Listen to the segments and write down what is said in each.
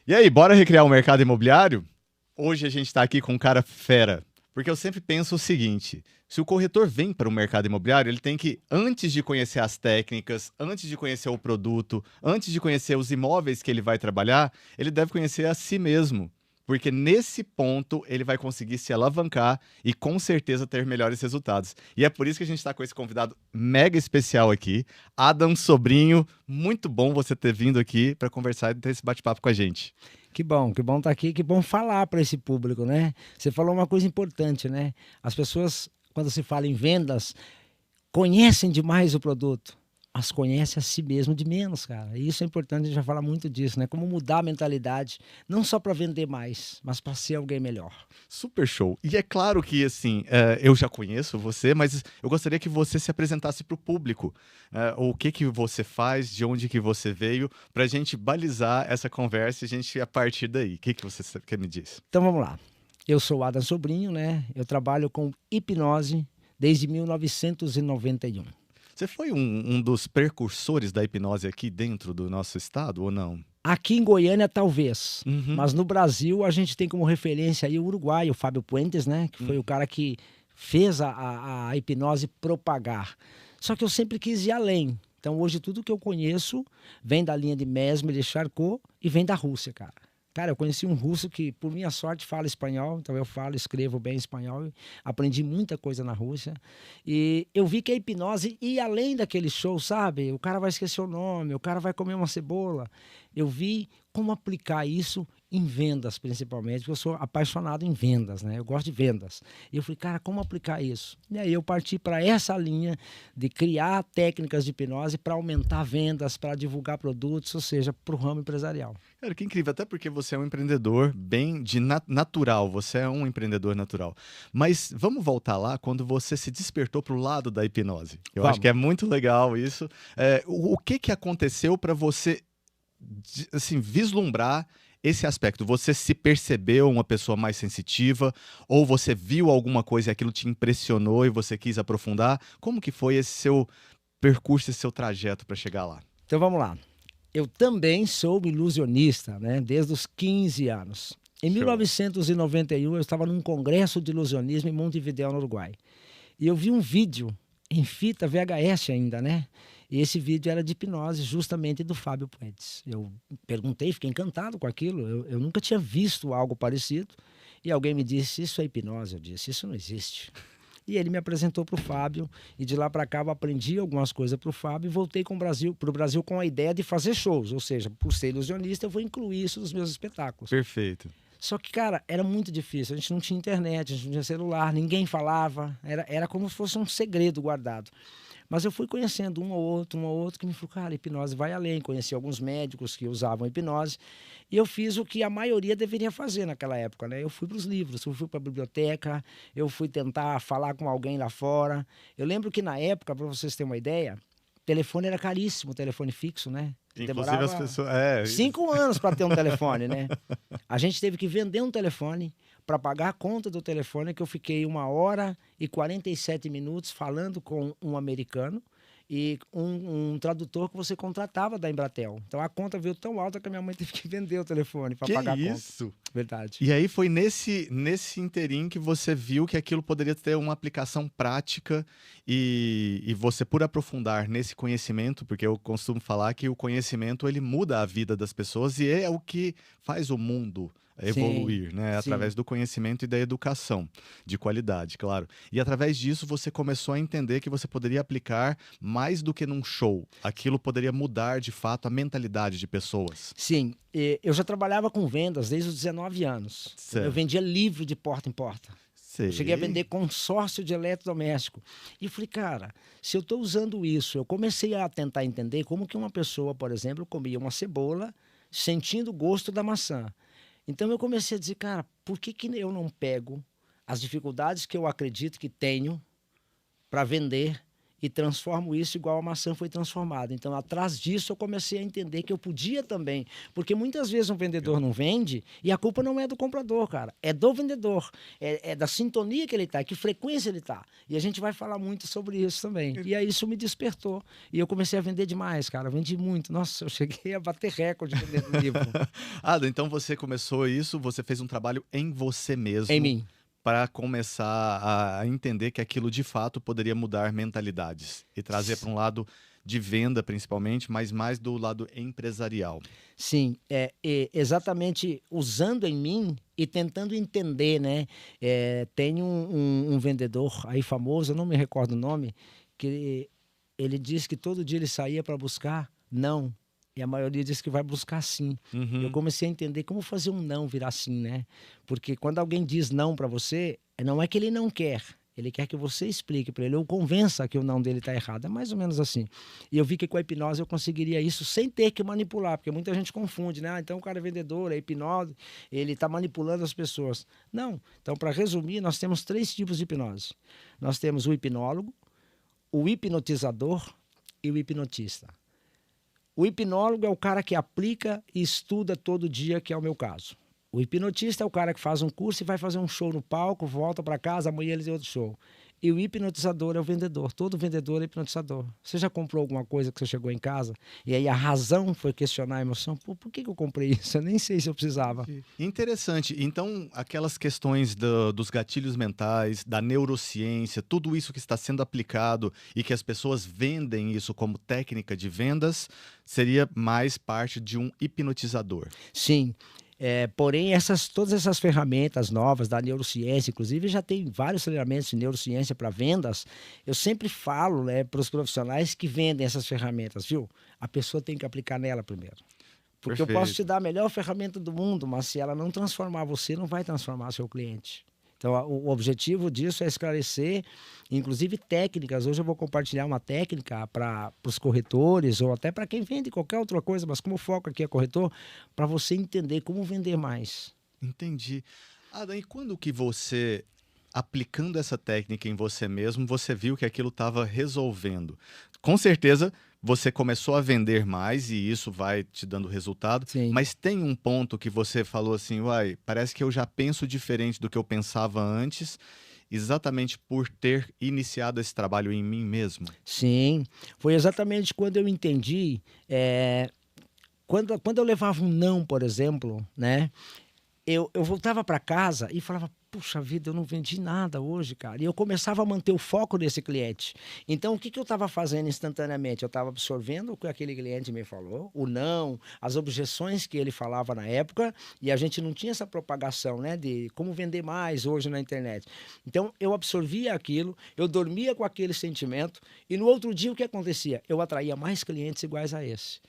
E aí, bora recriar o mercado imobiliário? Hoje a gente está aqui com um cara fera. Porque eu sempre penso o seguinte: se o corretor vem para o mercado imobiliário, ele tem que, antes de conhecer as técnicas, antes de conhecer o produto, antes de conhecer os imóveis que ele vai trabalhar, ele deve conhecer a si mesmo. Porque nesse ponto ele vai conseguir se alavancar e com certeza ter melhores resultados. E é por isso que a gente está com esse convidado mega especial aqui, Adam Sobrinho. Muito bom você ter vindo aqui para conversar e ter esse bate-papo com a gente. Que bom estar aqui, que bom falar para esse público, né? Você falou uma coisa importante, né? As pessoas, quando se fala em vendas, conhecem demais o produto, mas conhecem a si mesmo de menos, cara. E isso é importante, a gente vai falar muito disso, né? Como mudar a mentalidade, não só para vender mais, mas para ser alguém melhor. Super show. E é claro que, assim, eu já conheço você, mas eu gostaria que você se apresentasse para o público. O que que você faz, de onde que você veio, para a gente balizar essa conversa e a gente ir a partir daí. O que que você quer me dizer? Então vamos lá. Eu sou o Adam Sobrinho, né? Eu trabalho com hipnose desde 1991. Você foi um dos precursores da hipnose aqui dentro do nosso estado ou não? Aqui em Goiânia, talvez. Uhum. Mas no Brasil, a gente tem como referência aí o Uruguai, o Fábio Puentes, né? Que foi o cara que fez a hipnose propagar. Só que eu sempre quis ir além. Então, hoje, tudo que eu conheço vem da linha de Mesmer e Charcot e vem da Rússia, cara. Cara, eu conheci um russo que, por minha sorte, fala espanhol, então eu falo, escrevo bem espanhol, aprendi muita coisa na Rússia. E eu vi que a hipnose ia além daquele show, sabe? O cara vai esquecer o nome, o cara vai comer uma cebola. Eu vi como aplicar isso em vendas, principalmente, porque eu sou apaixonado em vendas, né? Eu gosto de vendas. E eu falei, cara, como aplicar isso? E aí eu parti para essa linha de criar técnicas de hipnose para aumentar vendas, para divulgar produtos, ou seja, para o ramo empresarial. Cara, que incrível, até porque você é um empreendedor bem de natural, você é um empreendedor natural. Mas vamos voltar lá quando você se despertou para o lado da hipnose. Eu acho que Vamos. é muito legal isso. O que que aconteceu para você, assim, vislumbrar esse aspecto? Você se percebeu uma pessoa mais sensitiva ou você viu alguma coisa e aquilo te impressionou e você quis aprofundar? Como que foi esse seu percurso, esse seu trajeto para chegar lá? Então vamos lá. Eu também sou ilusionista, né? Desde os 15 anos. Em Show. 1991, eu estava num congresso de ilusionismo em Montevidéu, no Uruguai. E eu vi um vídeo em fita VHS ainda, né? E esse vídeo era de hipnose, justamente do Fábio Puentes. Eu perguntei, fiquei encantado com aquilo. Eu nunca tinha visto algo parecido. E alguém me disse: Isso é hipnose. Eu disse: Isso não existe. E ele me apresentou para o Fábio, e de lá para cá eu aprendi algumas coisas para o Fábio e voltei para o Brasil com a ideia de fazer shows. Ou seja, por ser ilusionista, eu vou incluir isso nos meus espetáculos. Perfeito. Só que, cara, era muito difícil. A gente não tinha internet, a gente não tinha celular, ninguém falava. Era como se fosse um segredo guardado. Mas eu fui conhecendo um ou outro, que me falou, cara, hipnose vai além. Conheci alguns médicos que usavam hipnose. E eu fiz o que a maioria deveria fazer naquela época, né? Eu fui para os livros, eu fui para a biblioteca, eu fui tentar falar com alguém lá fora. Eu lembro que na época, para vocês terem uma ideia, telefone era caríssimo, telefone fixo, né? Inclusive as Demorava pessoas. 5 anos para ter um telefone, né? A gente teve que vender um telefone para pagar a conta do telefone, que eu fiquei 1 hora e 47 minutos falando com um americano e um tradutor que você contratava da Embratel. Então a conta veio tão alta que a minha mãe teve que vender o telefone para Que pagar a conta. isso? Verdade. E aí foi nesse interim que você viu que aquilo poderia ter uma aplicação prática e você, por aprofundar nesse conhecimento, porque eu costumo falar que o conhecimento ele muda a vida das pessoas e é o que faz o mundo Sim, evoluir, né? sim. Através do conhecimento e da educação de qualidade, claro. E através disso você começou a entender que você poderia aplicar mais do que num show. Aquilo poderia mudar de fato a mentalidade de pessoas. Sim, eu já trabalhava com vendas desde os 19 anos. Eu Certo. vendia livro de porta em porta. Eu cheguei a Sei. vender consórcio de eletrodoméstico. E eu falei, cara, se eu estou usando isso, eu comecei a tentar entender como que uma pessoa, por exemplo, comia uma cebola sentindo o gosto da maçã. Então eu comecei a dizer, cara, por que que eu não pego as dificuldades que eu acredito que tenho para vender e transformo isso igual a maçã foi transformada. Então, atrás disso, eu comecei a entender que eu podia também. Porque muitas vezes um vendedor não vende e a culpa não é do comprador, cara. É do vendedor. É da sintonia que ele está, que frequência ele está. E a gente vai falar muito sobre isso também. E aí isso me despertou. E eu comecei a vender demais, cara. Vendi muito. Nossa, eu cheguei a bater recorde vendendo livro. Ada, então você começou isso, você fez um trabalho em você mesmo. Em mim. Para começar a entender que aquilo de fato poderia mudar mentalidades e trazer para um lado de venda principalmente, mas mais do lado empresarial. Sim, exatamente usando em mim e tentando entender, né? Tem um vendedor aí famoso, eu não me recordo o nome, que ele diz que todo dia ele saía para buscar não. E a maioria diz que vai buscar sim. Eu comecei a entender como fazer um não virar sim, né? Porque quando alguém diz não para você, não é que ele não quer. Ele quer que você explique para ele ou convença que o não dele está errado. É mais ou menos assim. E eu vi que com a hipnose eu conseguiria isso sem ter que manipular, porque muita gente confunde, né? Então o cara é vendedor, é hipnose, ele está manipulando as pessoas. Não. Então, para resumir, nós temos 3 tipos de hipnose. Nós temos o hipnólogo, o hipnotizador e o hipnotista. O hipnólogo é o cara que aplica e estuda todo dia, que é o meu caso. O hipnotista é o cara que faz um curso e vai fazer um show no palco, volta para casa, amanhã ele tem outro show. E o hipnotizador é o vendedor. Todo vendedor é hipnotizador. Você já comprou alguma coisa que você chegou em casa e aí a razão foi questionar a emoção? Pô, por que eu comprei isso? Eu nem sei se eu precisava. Interessante. Então, aquelas questões dos gatilhos mentais, da neurociência, tudo isso que está sendo aplicado e que as pessoas vendem isso como técnica de vendas, seria mais parte de um hipnotizador. Sim. Porém, todas essas ferramentas novas da neurociência, inclusive já tem vários treinamentos de neurociência para vendas, eu sempre falo, né, para os profissionais que vendem essas ferramentas, viu? A pessoa tem que aplicar nela primeiro. Porque eu posso te dar a melhor ferramenta do mundo, mas se ela não transformar você, não vai transformar seu cliente. Então, o objetivo disso é esclarecer, inclusive técnicas. Hoje eu vou compartilhar uma técnica para os corretores ou até para quem vende qualquer outra coisa, mas como o foco aqui é corretor, para você entender como vender mais. Entendi. Adam, e quando que você, aplicando essa técnica em você mesmo, você viu que aquilo estava resolvendo? Com certeza, você começou a vender mais e isso vai te dando resultado. Sim. Mas tem um ponto que você falou assim, uai, parece que eu já penso diferente do que eu pensava antes, exatamente por ter iniciado esse trabalho em mim mesmo. Sim, foi exatamente quando eu entendi, quando eu levava um não, por exemplo, né? Eu voltava para casa e falava, puxa vida, eu não vendi nada hoje, cara. E eu começava a manter o foco desse cliente. Então, o que eu estava fazendo instantaneamente? Eu estava absorvendo o que aquele cliente me falou, o não, as objeções que ele falava na época, e a gente não tinha essa propagação, né, de como vender mais hoje na internet. Então, eu absorvia aquilo, eu dormia com aquele sentimento, e no outro dia o que acontecia? Eu atraía mais clientes iguais a esse.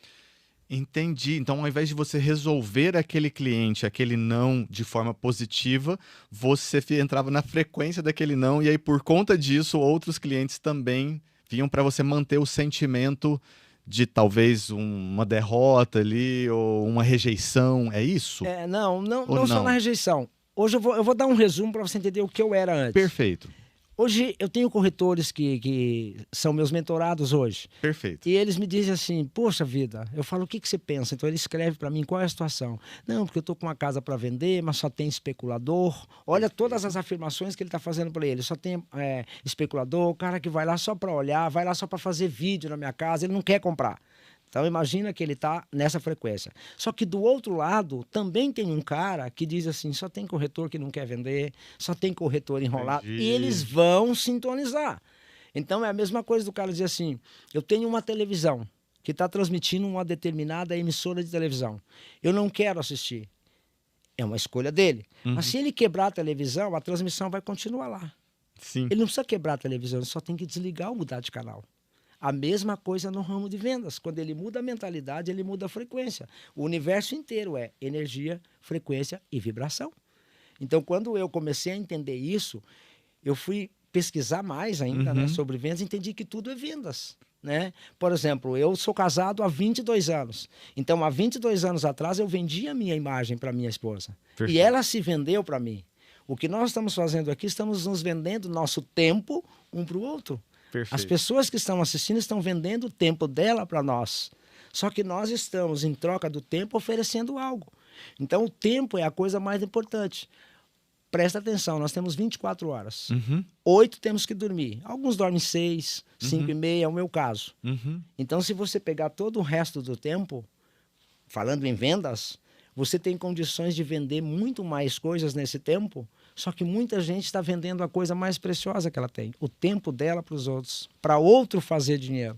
Entendi. Então, ao invés de você resolver aquele cliente, aquele não de forma positiva, você entrava na frequência daquele não e aí, por conta disso, outros clientes também vinham para você manter o sentimento de talvez uma derrota ali ou uma rejeição. É isso? Não só na rejeição. Hoje eu vou dar um resumo para você entender o que eu era antes. Perfeito. Hoje eu tenho corretores que são meus mentorados hoje. Perfeito. E eles me dizem assim, poxa vida, eu falo, o que você pensa? Então ele escreve para mim, qual é a situação? Não, porque eu estou com uma casa para vender, mas só tem especulador. Olha todas as afirmações que ele está fazendo para ele. Só tem especulador, o cara que vai lá só para olhar, vai lá só para fazer vídeo na minha casa, ele não quer comprar. Então imagina que ele está nessa frequência. Só que do outro lado, também tem um cara que diz assim, só tem corretor que não quer vender, só tem corretor enrolado. Entendi. E eles vão sintonizar. Então é a mesma coisa do cara dizer assim, eu tenho uma televisão que está transmitindo uma determinada emissora de televisão. Eu não quero assistir. É uma escolha dele. Mas se ele quebrar a televisão, a transmissão vai continuar lá. Sim. Ele não precisa quebrar a televisão, ele só tem que desligar ou mudar de canal. A mesma coisa no ramo de vendas. Quando ele muda a mentalidade, ele muda a frequência. O universo inteiro é energia, frequência e vibração. Então, quando eu comecei a entender isso, eu fui pesquisar mais ainda, né, sobre vendas e entendi que tudo é vendas. Né? Por exemplo, eu sou casado há 22 anos. Então, há 22 anos atrás, eu vendi a minha imagem para minha esposa. Perfeito. E ela se vendeu para mim. O que nós estamos fazendo aqui, estamos nos vendendo nosso tempo um para o outro. As Perfeito. pessoas que estão assistindo estão vendendo o tempo dela para nós. Só que nós estamos, em troca do tempo, oferecendo algo. Então, o tempo é a coisa mais importante. Presta atenção, nós temos 24 horas. Uhum, 8 temos que dormir. Alguns dormem 6, 5 Uhum. e meia, é o meu caso. uhum. Então, se você pegar todo o resto do tempo, falando em vendas, você tem condições de vender muito mais coisas nesse tempo, só que muita gente está vendendo a coisa mais preciosa que ela tem, o tempo dela para os outros, para outro fazer dinheiro.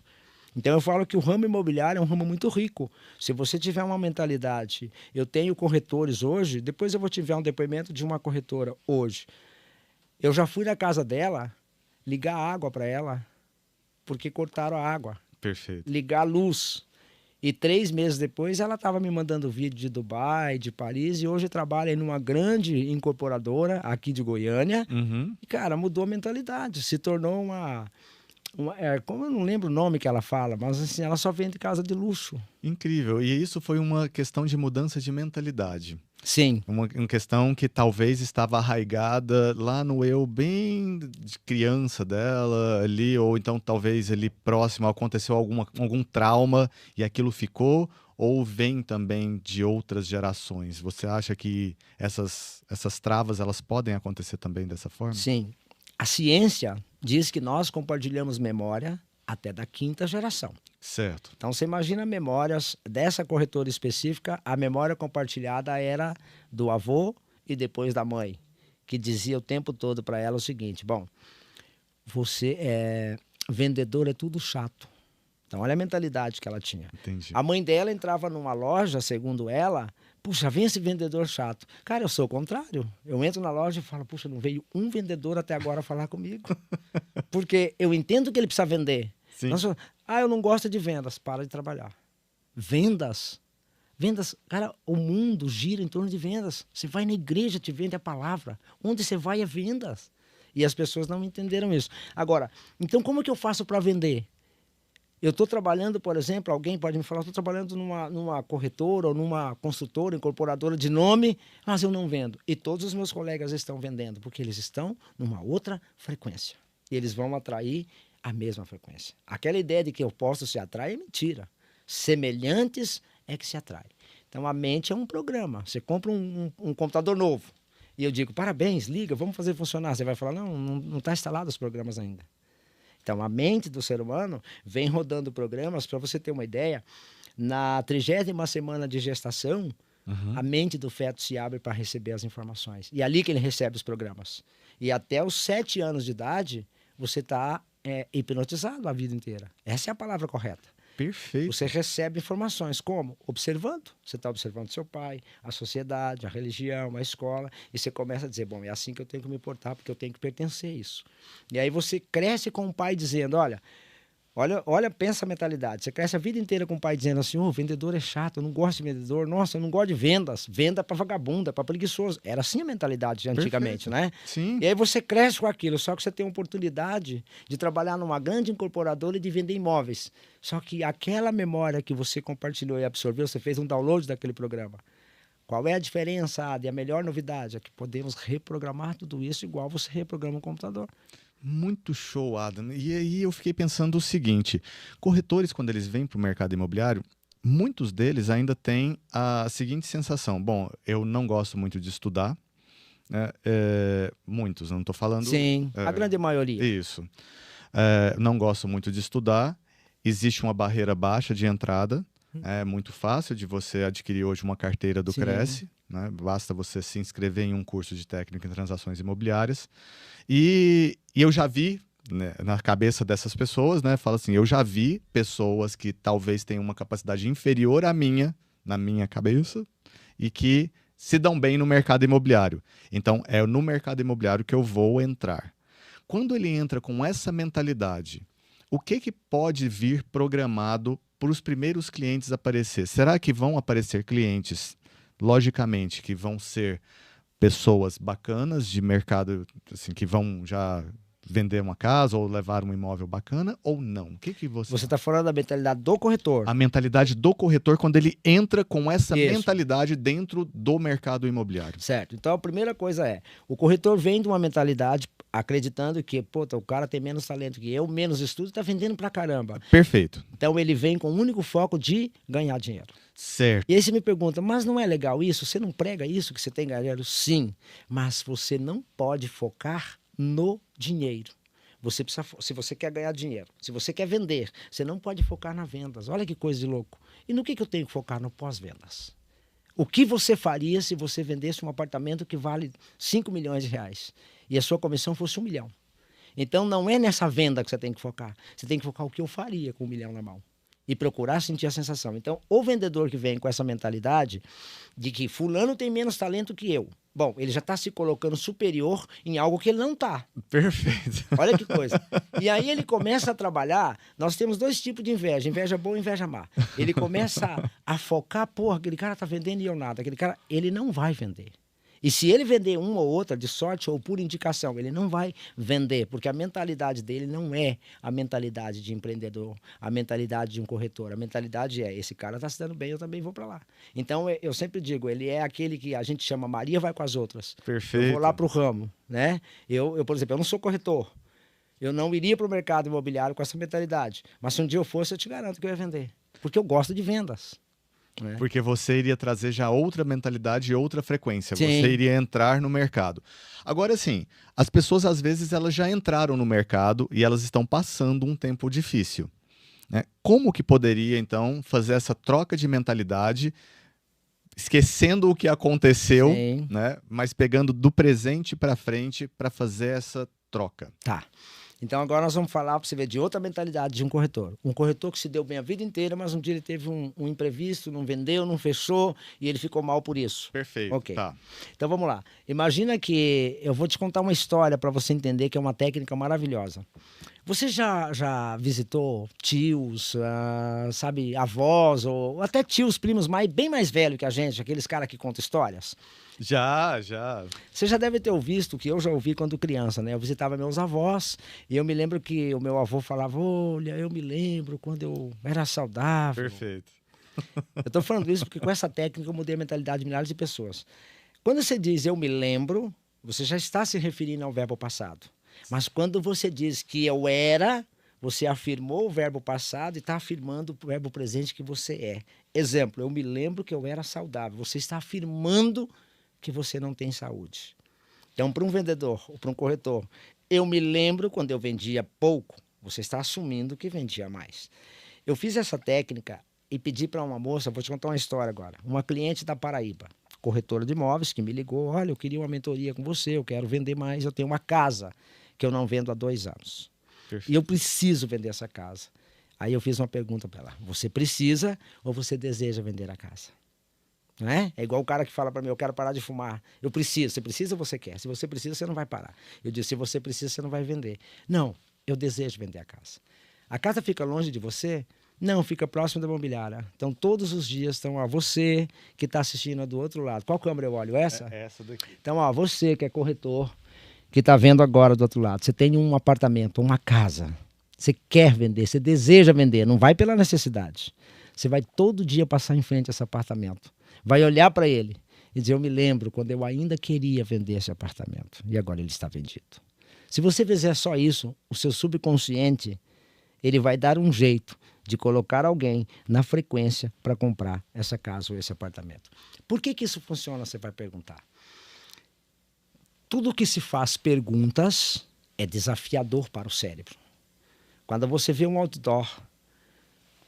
Então eu falo que o ramo imobiliário é um ramo muito rico. Se você tiver uma mentalidade, eu tenho corretores hoje, depois eu vou te enviar um depoimento de uma corretora hoje. Eu já fui na casa dela, ligar água para ela, porque cortaram a água, Perfeito. ligar a luz. E 3 meses depois ela estava me mandando vídeo de Dubai, de Paris, e hoje trabalha em uma grande incorporadora aqui de Goiânia. Uhum. E, cara, mudou a mentalidade, se tornou como eu não lembro o nome que ela fala, mas assim, ela só vende casa de luxo. Incrível. E isso foi uma questão de mudança de mentalidade. Sim, Uma questão que talvez estava arraigada lá no eu bem de criança dela ali, ou então talvez ali próximo aconteceu algum trauma e aquilo ficou, ou vem também de outras gerações. Você acha que essas travas elas podem acontecer também dessa forma? sim. A ciência diz que nós compartilhamos memória até da 5ª geração. Certo. Então, você imagina memórias dessa corretora específica, a memória compartilhada era do avô e depois da mãe, que dizia o tempo todo para ela o seguinte: bom, vendedor é tudo chato. Então, olha a mentalidade que ela tinha. Entendi. A mãe dela entrava numa loja, segundo ela, puxa, vem esse vendedor chato. Cara, eu sou o contrário. Eu entro na loja e falo, puxa, não veio um vendedor até agora falar comigo. Porque eu entendo que ele precisa vender. Sim. Eu não gosto de vendas. Para de trabalhar. Vendas. Vendas, cara, o mundo gira em torno de vendas. Você vai na igreja, te vende a palavra. Onde você vai é vendas. E as pessoas não entenderam isso. Agora, então como é que eu faço para vender? Eu estou trabalhando, por exemplo, alguém pode me falar, estou trabalhando numa corretora ou numa construtora, incorporadora de nome, mas eu não vendo. E todos os meus colegas estão vendendo, porque eles estão numa outra frequência. E eles vão atrair a mesma frequência. Aquela ideia de que eu posso se atrair é mentira. Semelhantes é que se atrai. Então, a mente é um programa. Você compra um computador novo e eu digo, parabéns, liga, vamos fazer funcionar. Você vai falar, não está instalado os programas ainda. Então, a mente do ser humano vem rodando programas. Para você ter uma ideia, na 30ª semana de gestação, a mente do feto se abre para receber as informações. E é ali que ele recebe os programas. E até os 7 anos de idade, você está hipnotizado a vida inteira. Essa é a palavra correta. Perfeito. Você recebe informações como? Observando. Você está observando seu pai, a sociedade, a religião, a escola, e você começa a dizer, bom, é assim que eu tenho que me portar, porque eu tenho que pertencer a isso. E aí você cresce com o pai dizendo, olha, pensa a mentalidade. Você cresce a vida inteira com o pai dizendo assim, vendedor é chato, eu não gosto de vendedor, nossa, eu não gosto de vendas, venda para vagabundo, para preguiçoso. Era assim a mentalidade de antigamente, Perfeito. né? Sim. E aí você cresce com aquilo, só que você tem a oportunidade de trabalhar numa grande incorporadora e de vender imóveis. Só que aquela memória que você compartilhou e absorveu, você fez um download daquele programa. Qual é a diferença, Adi? A melhor novidade é que podemos reprogramar tudo isso igual você reprograma um computador. Muito show, Adam. E aí eu fiquei pensando o seguinte, corretores, quando eles vêm para o mercado imobiliário, muitos deles ainda têm a seguinte sensação, bom, eu não gosto muito de estudar, né? Muitos, não estou falando... Sim, a grande maioria. Isso. Não gosto muito de estudar, existe uma barreira baixa de entrada, é muito fácil de você adquirir hoje uma carteira do Sim. Cresce, né? Basta você se inscrever em um curso de técnica em transações imobiliárias. E eu já vi, né, na cabeça dessas pessoas, né, fala assim, eu já vi pessoas que talvez tenham uma capacidade inferior à minha, na minha cabeça, e que se dão bem no mercado imobiliário. Então, é no mercado imobiliário que eu vou entrar. Quando ele entra com essa mentalidade, o que pode vir programado para os primeiros clientes aparecer? Será que vão aparecer clientes, logicamente, que vão ser pessoas bacanas de mercado, assim, que vão já vender uma casa ou levar um imóvel bacana ou não? O que que você... Você está falando da mentalidade do corretor. A mentalidade do corretor quando ele entra com essa Isso. mentalidade dentro do mercado imobiliário. Certo. Então, a primeira coisa é, o corretor vem de uma mentalidade acreditando que, puta, o cara tem menos talento que eu, menos estudo, está vendendo pra caramba. Perfeito. Então, ele vem com o único foco de ganhar dinheiro. Certo. E aí você me pergunta, mas não é legal isso? Você não prega isso que você tem ganhar dinheiro? Sim, mas você não pode focar no dinheiro. Você precisa, se você quer ganhar dinheiro, se você quer vender, você não pode focar nas vendas. Olha que coisa de louco. E no que eu tenho que focar? No pós-vendas. O que você faria se você vendesse um apartamento que vale 5 milhões de reais e a sua comissão fosse 1 milhão? Então não é nessa venda que você tem que focar. Você tem que focar o que eu faria com 1 milhão na mão. E procurar sentir a sensação. Então, o vendedor que vem com essa mentalidade de que fulano tem menos talento que eu. Bom, ele já está se colocando superior em algo que ele não está. Perfeito. Olha que coisa. E aí ele começa a trabalhar, nós temos 2 tipos de inveja boa e inveja má. Ele começa a focar, porra, aquele cara está vendendo e eu nada. Aquele cara, ele não vai vender. E se ele vender uma ou outra de sorte ou por indicação, ele não vai vender, porque a mentalidade dele não é a mentalidade de empreendedor, a mentalidade de um corretor. A mentalidade é, esse cara está se dando bem, eu também vou para lá. Então, eu sempre digo, ele é aquele que a gente chama Maria vai com as outras. Perfeito. Eu vou lá para o ramo, né? Eu, por exemplo, eu não sou corretor. Eu não iria para o mercado imobiliário com essa mentalidade. Mas se um dia eu fosse, eu te garanto que eu ia vender. Porque eu gosto de vendas. Porque você iria trazer já outra mentalidade e outra frequência. Sim. Você iria entrar no mercado. Agora, sim, as pessoas, às vezes, elas já entraram no mercado e elas estão passando um tempo difícil, né? Como que poderia, então, fazer essa troca de mentalidade, esquecendo o que aconteceu, né? Mas pegando do presente para frente para fazer essa troca? Tá. Então agora nós vamos falar para você ver de outra mentalidade de um corretor. Um corretor que se deu bem a vida inteira, mas um dia ele teve um imprevisto, não vendeu, não fechou e ele ficou mal por isso. Perfeito. Ok. Tá. Então vamos lá. Imagina que eu vou te contar uma história para você entender que é uma técnica maravilhosa. Você já visitou tios, sabe, avós ou até tios, primos bem mais velhos que a gente, aqueles caras que contam histórias? Já. Você já deve ter ouvido, que eu já ouvi quando criança, né? Eu visitava meus avós e eu me lembro que o meu avô falava, olha, eu me lembro quando eu era saudável. Perfeito. Eu tô falando isso porque com essa técnica eu mudei a mentalidade de milhares de pessoas. Quando você diz eu me lembro, você já está se referindo ao verbo passado. Mas quando você diz que eu era, você afirmou o verbo passado e está afirmando o verbo presente que você é. Exemplo, eu me lembro que eu era saudável. Você está afirmando que você não tem saúde. Então, para um vendedor ou para um corretor, eu me lembro quando eu vendia pouco, você está assumindo que vendia mais. Eu fiz essa técnica e pedi para uma moça, vou te contar uma história agora, uma cliente da Paraíba, corretora de imóveis, que me ligou, olha, eu queria uma mentoria com você, eu quero vender mais, eu tenho uma casa que eu não vendo há 2 anos. Perfeito. E eu preciso vender essa casa. Aí eu fiz uma pergunta para ela, você precisa ou você deseja vender a casa? Não é? É igual o cara que fala para mim, eu quero parar de fumar. Eu preciso. Você precisa ou você quer? Se você precisa, você não vai parar. Eu disse, se você precisa, você não vai vender. Não, eu desejo vender a casa. A casa fica longe de você? Não, fica próximo da imobiliária. Então, todos os dias estão, você que está assistindo do outro lado. Qual câmera eu olho? Essa? É essa daqui. Então, você que é corretor, que está vendo agora do outro lado. Você tem um apartamento, uma casa. Você quer vender, você deseja vender. Não vai pela necessidade. Você vai todo dia passar em frente a esse apartamento. Vai olhar para ele e dizer, eu me lembro quando eu ainda queria vender esse apartamento e agora ele está vendido. Se você fizer só isso, o seu subconsciente, ele vai dar um jeito de colocar alguém na frequência para comprar essa casa ou esse apartamento. Por que isso funciona, você vai perguntar? Tudo que se faz perguntas é desafiador para o cérebro. Quando você vê um outdoor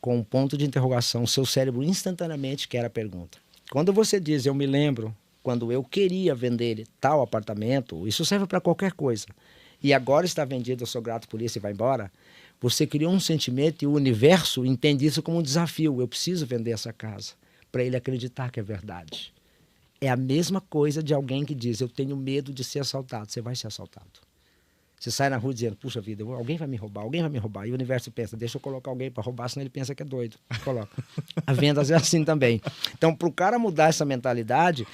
com um ponto de interrogação, seu cérebro instantaneamente quer a pergunta. Quando você diz, eu me lembro, quando eu queria vender tal apartamento, isso serve para qualquer coisa, e agora está vendido, eu sou grato por isso e vai embora, você criou um sentimento e o universo entende isso como um desafio. Eu preciso vender essa casa, para ele acreditar que é verdade. É a mesma coisa de alguém que diz, eu tenho medo de ser assaltado. Você vai ser assaltado. Você sai na rua dizendo, puxa vida, alguém vai me roubar, alguém vai me roubar. E o universo pensa, deixa eu colocar alguém para roubar, senão ele pensa que é doido. Coloca. A vendas é assim também. Então, para o cara mudar essa mentalidade,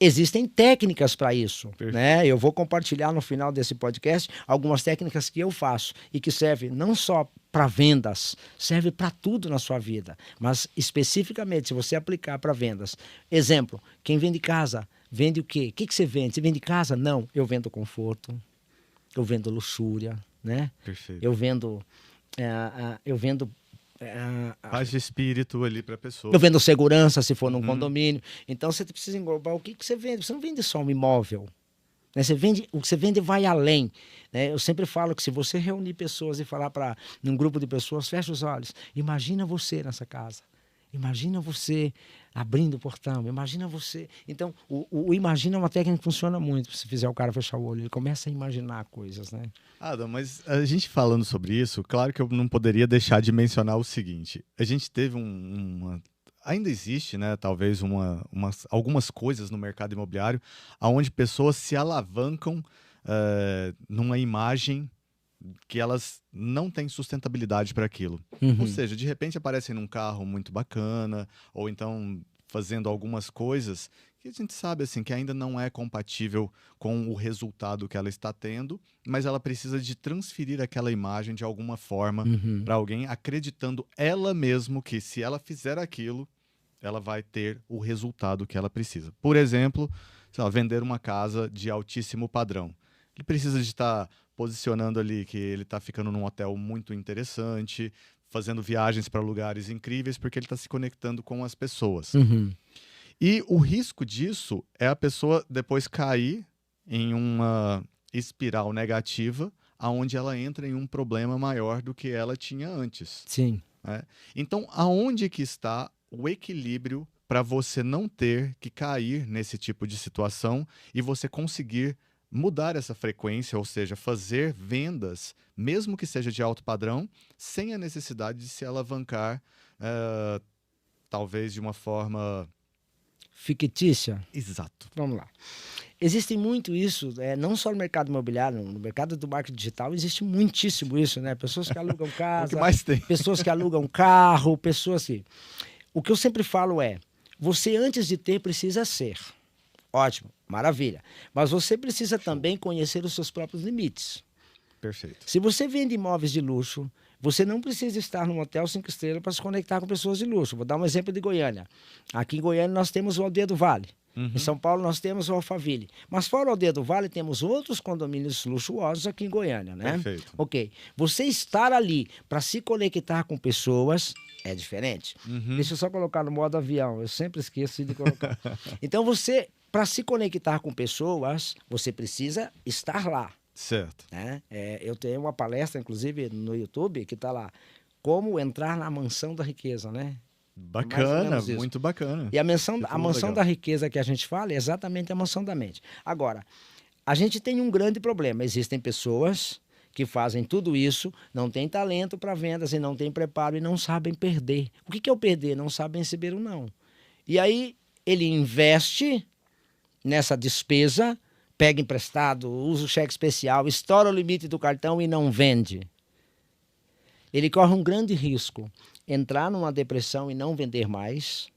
Existem técnicas para isso, Perfeito. né? Eu vou compartilhar no final desse podcast algumas técnicas que eu faço e que servem não só para vendas, serve para tudo na sua vida, mas especificamente se você aplicar para vendas. Exemplo, quem vende casa, vende o quê? O que você vende? Você vende casa? Não, eu vendo conforto, eu vendo luxúria, né? Perfeito. Eu vendo Paz de espírito ali para a pessoa. eu vendo segurança se for num condomínio. Então você precisa englobar o que você vende. Você não vende só um imóvel, né? O que você vende vai além, né? Eu sempre falo que se você reunir pessoas e falar para num grupo de pessoas, fecha os olhos, imagina você nessa casa. Imagina você abrindo o portão, imagina você. Então, o imagina é uma técnica que funciona muito. Se fizer o cara fechar o olho, ele começa a imaginar coisas, né? Adam, mas a gente falando sobre isso, claro que eu não poderia deixar de mencionar o seguinte. A gente teve ainda existe, né, talvez algumas coisas no mercado imobiliário onde pessoas se alavancam numa imagem que elas não têm sustentabilidade para aquilo. Ou seja, de repente aparecem num carro muito bacana, ou então fazendo algumas coisas que a gente sabe assim que ainda não é compatível com o resultado que ela está tendo, mas ela precisa de transferir aquela imagem de alguma forma para alguém, acreditando ela mesmo que se ela fizer aquilo, ela vai ter o resultado que ela precisa. Por exemplo, sei lá, vender uma casa de altíssimo padrão. Ele precisa de estar posicionando ali que ele está ficando num hotel muito interessante, fazendo viagens para lugares incríveis, porque ele está se conectando com as pessoas. E o risco disso é a pessoa depois cair em uma espiral negativa, aonde ela entra em um problema maior do que ela tinha antes. Sim. Né? Então, aonde que está o equilíbrio para você não ter que cair nesse tipo de situação e você conseguir mudar essa frequência, ou seja, fazer vendas, mesmo que seja de alto padrão, sem a necessidade de se alavancar, talvez de uma forma Fictícia? Exato. Vamos lá. Existe muito isso, não só no mercado imobiliário, no mercado do marketing digital existe muitíssimo isso, né? Pessoas que alugam casa, o que mais tem. Pessoas que alugam carro, pessoas que... O que eu sempre falo é, você antes de ter precisa ser. Ótimo, maravilha. Mas você precisa também conhecer os seus próprios limites. Perfeito. Se você vende imóveis de luxo, você não precisa estar num hotel 5 estrelas para se conectar com pessoas de luxo. Vou dar um exemplo de Goiânia. Aqui em Goiânia nós temos o Aldeia do Vale. Em São Paulo nós temos o Alphaville. Mas fora o Aldeia do Vale, temos outros condomínios luxuosos aqui em Goiânia, né? Perfeito. Ok. Você estar ali para se conectar com pessoas é diferente. Deixa eu só colocar no modo avião. Eu sempre esqueço de colocar. Então você, para se conectar com pessoas, você precisa estar lá. Certo. Né? Eu tenho uma palestra, inclusive, no YouTube, que está lá. Como entrar na mansão da riqueza, né? Bacana, muito bacana. E a mansão da riqueza que a gente fala é exatamente a mansão da mente. Agora, a gente tem um grande problema. Existem pessoas que fazem tudo isso, não têm talento para vendas e não têm preparo e não sabem perder. O que é o perder? Não sabem receber o não. E aí ele investe nessa despesa, pega emprestado, usa o cheque especial, estoura o limite do cartão e não vende. Ele corre um grande risco, entrar numa depressão e não vender mais.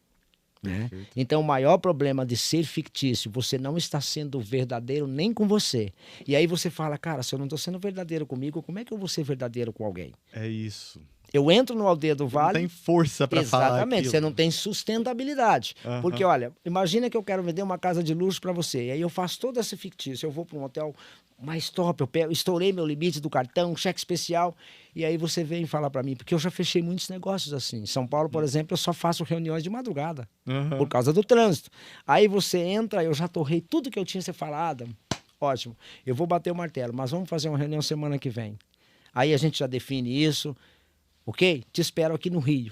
Né? Então, o maior problema de ser fictício, você não está sendo verdadeiro nem com você. E aí você fala, cara, se eu não estou sendo verdadeiro comigo, como é que eu vou ser verdadeiro com alguém? É isso. Eu entro no Aldeia do Vale... Não tem força para falar aquilo. Exatamente, você não tem sustentabilidade. Porque, olha, imagina que eu quero vender uma casa de luxo para você. E aí eu faço todo esse fictício. Eu vou para um hotel mais top, eu estourei meu limite do cartão, cheque especial. E aí você vem e fala para mim, porque eu já fechei muitos negócios assim. Em São Paulo, por exemplo, eu só faço reuniões de madrugada, por causa do trânsito. Aí você entra, eu já torrei tudo que eu tinha que ser falado. Ótimo, eu vou bater o martelo, mas vamos fazer uma reunião semana que vem. Aí a gente já define isso. Ok? Te espero aqui no Rio.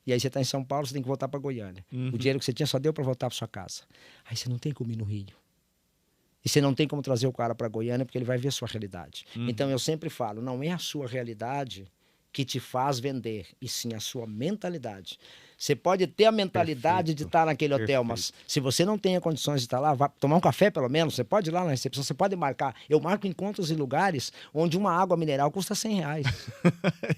E aí você está em São Paulo, você tem que voltar para Goiânia. O dinheiro que você tinha só deu para voltar para sua casa. Aí você não tem como ir no Rio. E você não tem como trazer o cara para Goiânia porque ele vai ver a sua realidade. Então eu sempre falo, não é a sua realidade que te faz vender, e sim a sua mentalidade. Você pode ter a mentalidade de estar naquele hotel, mas se você não tem condições de estar lá, vá tomar um café pelo menos, você pode ir lá na recepção, você pode marcar. Eu marco encontros em lugares onde uma água mineral custa R$100.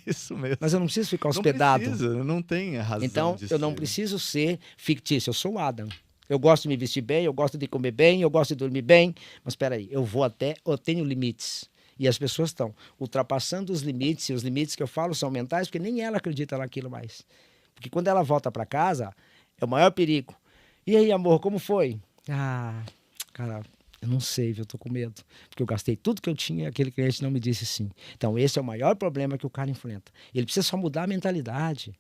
Isso mesmo. Mas eu não preciso ficar hospedado. Não precisa, não tem razão então, de eu não ser. preciso ser fictício, eu sou o Adam. Eu gosto de me vestir bem, eu gosto de comer bem, eu gosto de dormir bem, mas espera aí, eu tenho limites. E as pessoas estão ultrapassando os limites, e os limites que eu falo são mentais, porque nem ela acredita naquilo mais. Porque quando ela volta para casa, é o maior perigo. E aí, amor, como foi? Ah, cara, eu não sei, viu? Eu tô com medo. Porque eu gastei tudo que eu tinha e aquele cliente não me disse sim. Então, esse é o maior problema que o cara enfrenta. Ele precisa só mudar a mentalidade.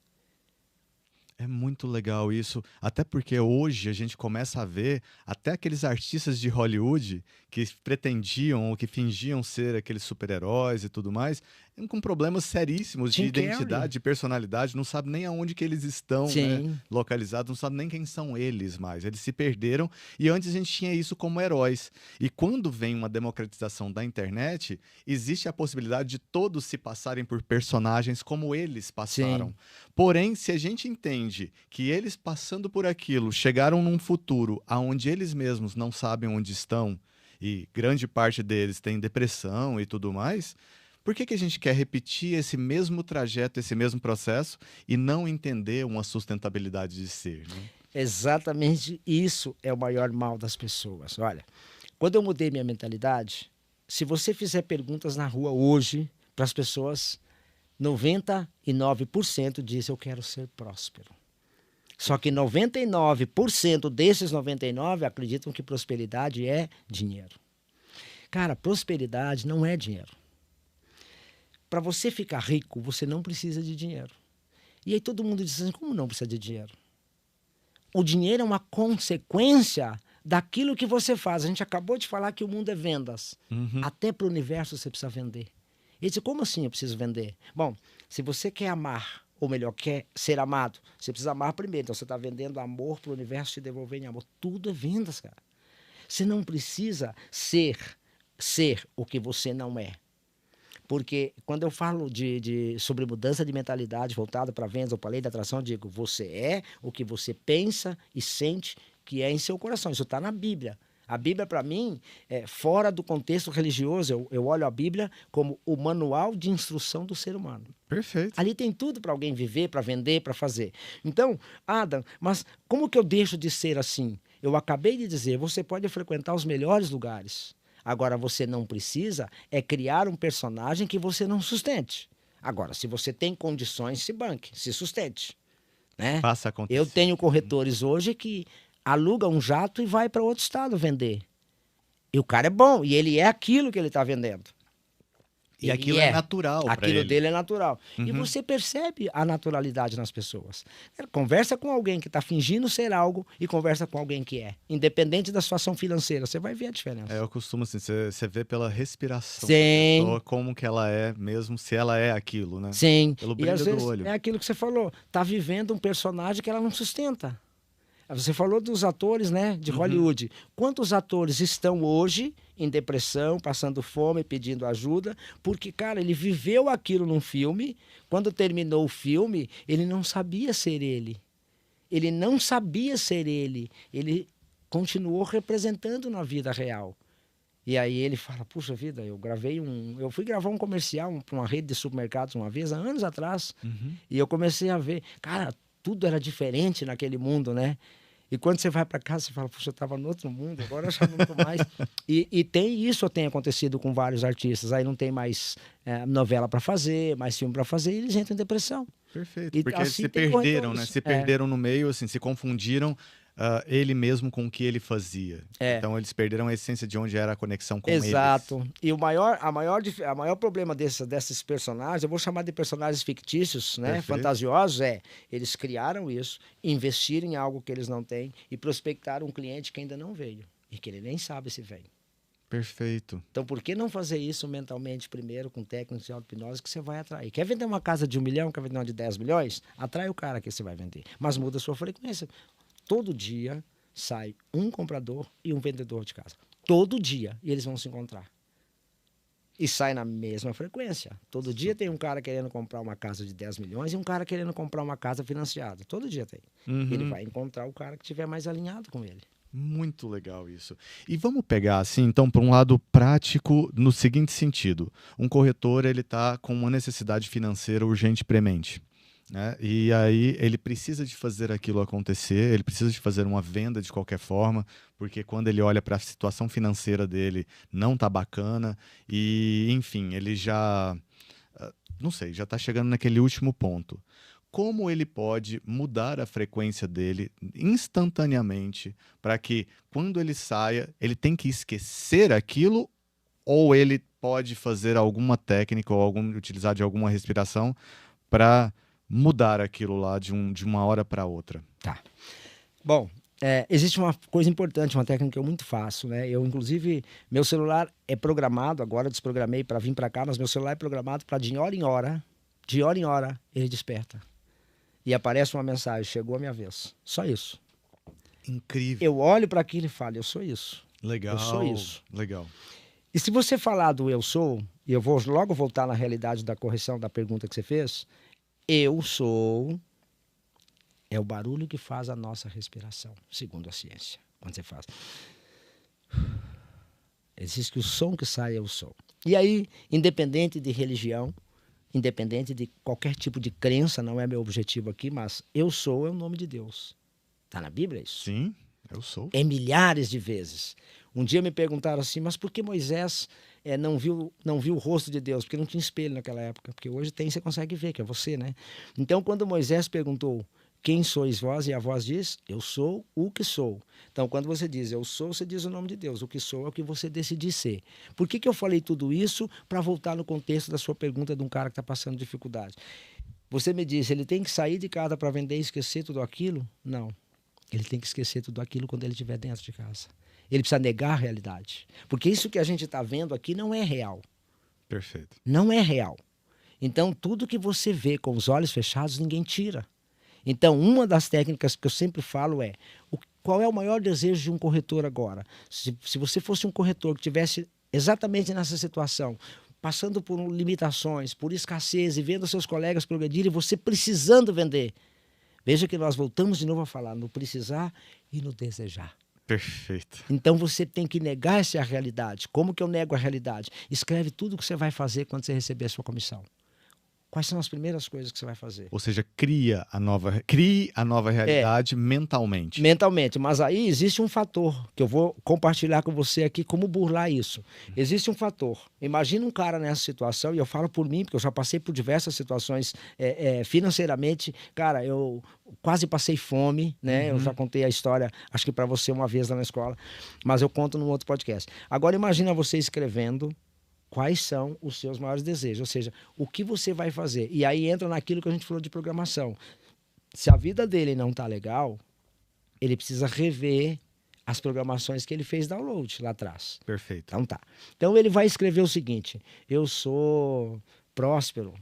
É muito legal isso, até porque hoje a gente começa a ver até aqueles artistas de Hollywood que pretendiam ou que fingiam ser aqueles super-heróis e tudo mais, com problemas seríssimos de Jim identidade, Carrey. de personalidade, não sabe nem aonde que eles estão, né, Sim, localizados, não sabe nem quem são eles mais. Eles se perderam e antes a gente tinha isso como heróis. E quando vem uma democratização da internet, existe a possibilidade de todos se passarem por personagens como eles passaram. sim. Porém, se a gente entende que eles passando por aquilo chegaram num futuro aonde eles mesmos não sabem onde estão e grande parte deles tem depressão e tudo mais, por que que a gente quer repetir esse mesmo trajeto, esse mesmo processo e não entender uma sustentabilidade de ser, né? Exatamente isso é o maior mal das pessoas. Olha, quando eu mudei minha mentalidade, se você fizer perguntas na rua hoje para as pessoas, 99% diz eu quero ser próspero. Só que 99% desses 99 acreditam que prosperidade é dinheiro. Cara, prosperidade não é dinheiro. Para você ficar rico, você não precisa de dinheiro. E aí todo mundo diz assim, como não precisa de dinheiro? O dinheiro é uma consequência daquilo que você faz. A gente acabou de falar que o mundo é vendas. Uhum. Até para o universo você precisa vender. Ele diz, como assim eu preciso vender? Bom, se você quer amar, ou melhor, quer ser amado, você precisa amar primeiro. Então você está vendendo amor para o universo te devolver em amor. Tudo é vendas, cara. Você não precisa ser o que você não é. Porque quando eu falo sobre mudança de mentalidade voltada para vendas ou para a lei da atração, eu digo, você é o que você pensa e sente que é em seu coração. Isso está na Bíblia. A Bíblia, para mim, é fora do contexto religioso. Eu olho a Bíblia como o manual de instrução do ser humano. Perfeito. Ali tem tudo para alguém viver, para vender, para fazer. Então, Adam, mas como que eu deixo de ser assim? Eu acabei de dizer, você pode frequentar os melhores lugares. Agora, você não precisa criar um personagem que você não sustente. Agora, se você tem condições, se banque, se sustente. Né? Faça Eu acontecer. tenho corretores hoje que alugam um jato e vai para outro estado vender. E o cara é bom, e ele é aquilo que ele está vendendo. E aquilo é natural para Aquilo ele. dele é natural. E Uhum. você percebe a naturalidade nas pessoas. Conversa com alguém que está fingindo ser algo e conversa com alguém que é. Independente da situação financeira, você vai ver a diferença. Eu costumo assim, você vê pela respiração da Sim. pessoa como que ela é mesmo, se ela é aquilo, né? Sim. Pelo E às brilho do vezes olho. é aquilo que você falou. Está vivendo um personagem que ela não sustenta. Você falou dos atores, né, de Hollywood. Quantos atores estão hoje em depressão, passando fome, pedindo ajuda? Porque, cara, ele viveu aquilo num filme. Quando terminou o filme, ele não sabia ser ele. Ele não sabia ser ele. Ele continuou representando na vida real. E aí ele fala, puxa vida, eu fui gravar um comercial para uma rede de supermercados uma vez, há anos atrás. E eu comecei a ver, cara, tudo era diferente naquele mundo, né? E quando você vai para casa, você fala, puxa, eu estava no outro mundo, agora eu já não estou mais. E tem acontecido com vários artistas. Aí não tem mais novela para fazer, mais filme para fazer, e eles entram em depressão. Perfeito, E porque eles assim se tem perderam, né? corretores. Se perderam no meio, assim, se confundiram ele mesmo com o que ele fazia. É. Então eles perderam a essência de onde era a conexão com eles. Exato. E o maior problema desses personagens, eu vou chamar de personagens fictícios, né? Perfeito. Fantasiosos, eles criaram isso, investiram em algo que eles não têm e prospectaram um cliente que ainda não veio e que ele nem sabe se vem. Perfeito. Então, por que não fazer isso mentalmente primeiro, com técnicos de auto-hipnose, que você vai atrair? Quer vender uma casa de 1 milhão, quer vender uma de 10 milhões? Atrai o cara que você vai vender. Mas muda a sua frequência. Todo dia sai um comprador e um vendedor de casa. Todo dia. E eles vão se encontrar. E sai na mesma frequência. Todo dia tem um cara querendo comprar uma casa de 10 milhões e um cara querendo comprar uma casa financiada. Todo dia tem. Ele vai encontrar o cara que estiver mais alinhado com ele. Muito legal isso. E vamos pegar assim, então, para um lado prático, no seguinte sentido: um corretor ele está com uma necessidade financeira urgente e premente. né? E aí ele precisa de fazer aquilo acontecer, ele precisa de fazer uma venda de qualquer forma, porque quando ele olha para a situação financeira dele, não tá bacana, e enfim, ele já, não sei, já está chegando naquele último ponto. Como ele pode mudar a frequência dele instantaneamente para que quando ele saia, ele tem que esquecer aquilo, ou ele pode fazer alguma técnica ou utilizar de alguma respiração para mudar aquilo lá de uma hora para outra? Tá. Bom, existe uma coisa importante, uma técnica que eu muito faço, né? Eu, inclusive, meu celular é programado, agora eu desprogramei para vir para cá, mas meu celular é programado para de hora em hora, ele desperta. E aparece uma mensagem, chegou a minha vez. Só isso. Incrível. Eu olho para aquilo e falo, eu sou isso. Legal. Eu sou isso. Legal. E se você falar do eu sou, e eu vou logo voltar na realidade da correção da pergunta que você fez, eu sou é o barulho que faz a nossa respiração, segundo a ciência. Quando você faz, existe que o som que sai é o som. E aí, independente de religião, independente de qualquer tipo de crença, não é meu objetivo aqui, mas eu sou é o nome de Deus. Está na Bíblia isso? Sim, eu sou. É milhares de vezes. Um dia me perguntaram assim, mas por que Moisés não viu o rosto de Deus? Porque não tinha espelho naquela época. Porque hoje tem, você consegue ver, que é você, né? Então, quando Moisés perguntou, quem sois vós? E a voz diz, eu sou o que sou. Então, quando você diz eu sou, você diz o nome de Deus. O que sou é o que você decidir ser. Por que eu falei tudo isso? Para voltar no contexto da sua pergunta de um cara que está passando dificuldade. Você me disse, ele tem que sair de casa para vender e esquecer tudo aquilo? Não. Ele tem que esquecer tudo aquilo quando ele estiver dentro de casa. Ele precisa negar a realidade. Porque isso que a gente está vendo aqui não é real. Perfeito. Não é real. Então, tudo que você vê com os olhos fechados, ninguém tira. Então, uma das técnicas que eu sempre falo é, qual é o maior desejo de um corretor agora? Se você fosse um corretor que tivesse exatamente nessa situação, passando por limitações, por escassez e vendo seus colegas progredirem, você precisando vender. Veja que nós voltamos de novo a falar no precisar e no desejar. Perfeito. Então você tem que negar essa realidade. Como que eu nego a realidade? Escreve tudo o que você vai fazer quando você receber a sua comissão. Quais são as primeiras coisas que você vai fazer? Ou seja, crie a nova realidade mentalmente. Mentalmente, mas aí existe um fator que eu vou compartilhar com você aqui, como burlar isso. Existe um fator. Imagina um cara nessa situação, e eu falo por mim, porque eu já passei por diversas situações financeiramente. Cara, eu quase passei fome, né? Eu já contei a história, acho que para você uma vez lá na escola, mas eu conto num outro podcast. Agora imagina você escrevendo quais são os seus maiores desejos, ou seja, o que você vai fazer. E aí entra naquilo que a gente falou de programação. Se a vida dele não está legal, ele precisa rever as programações que ele fez download lá atrás. Perfeito. Então tá. Então ele vai escrever o seguinte, eu sou próspero,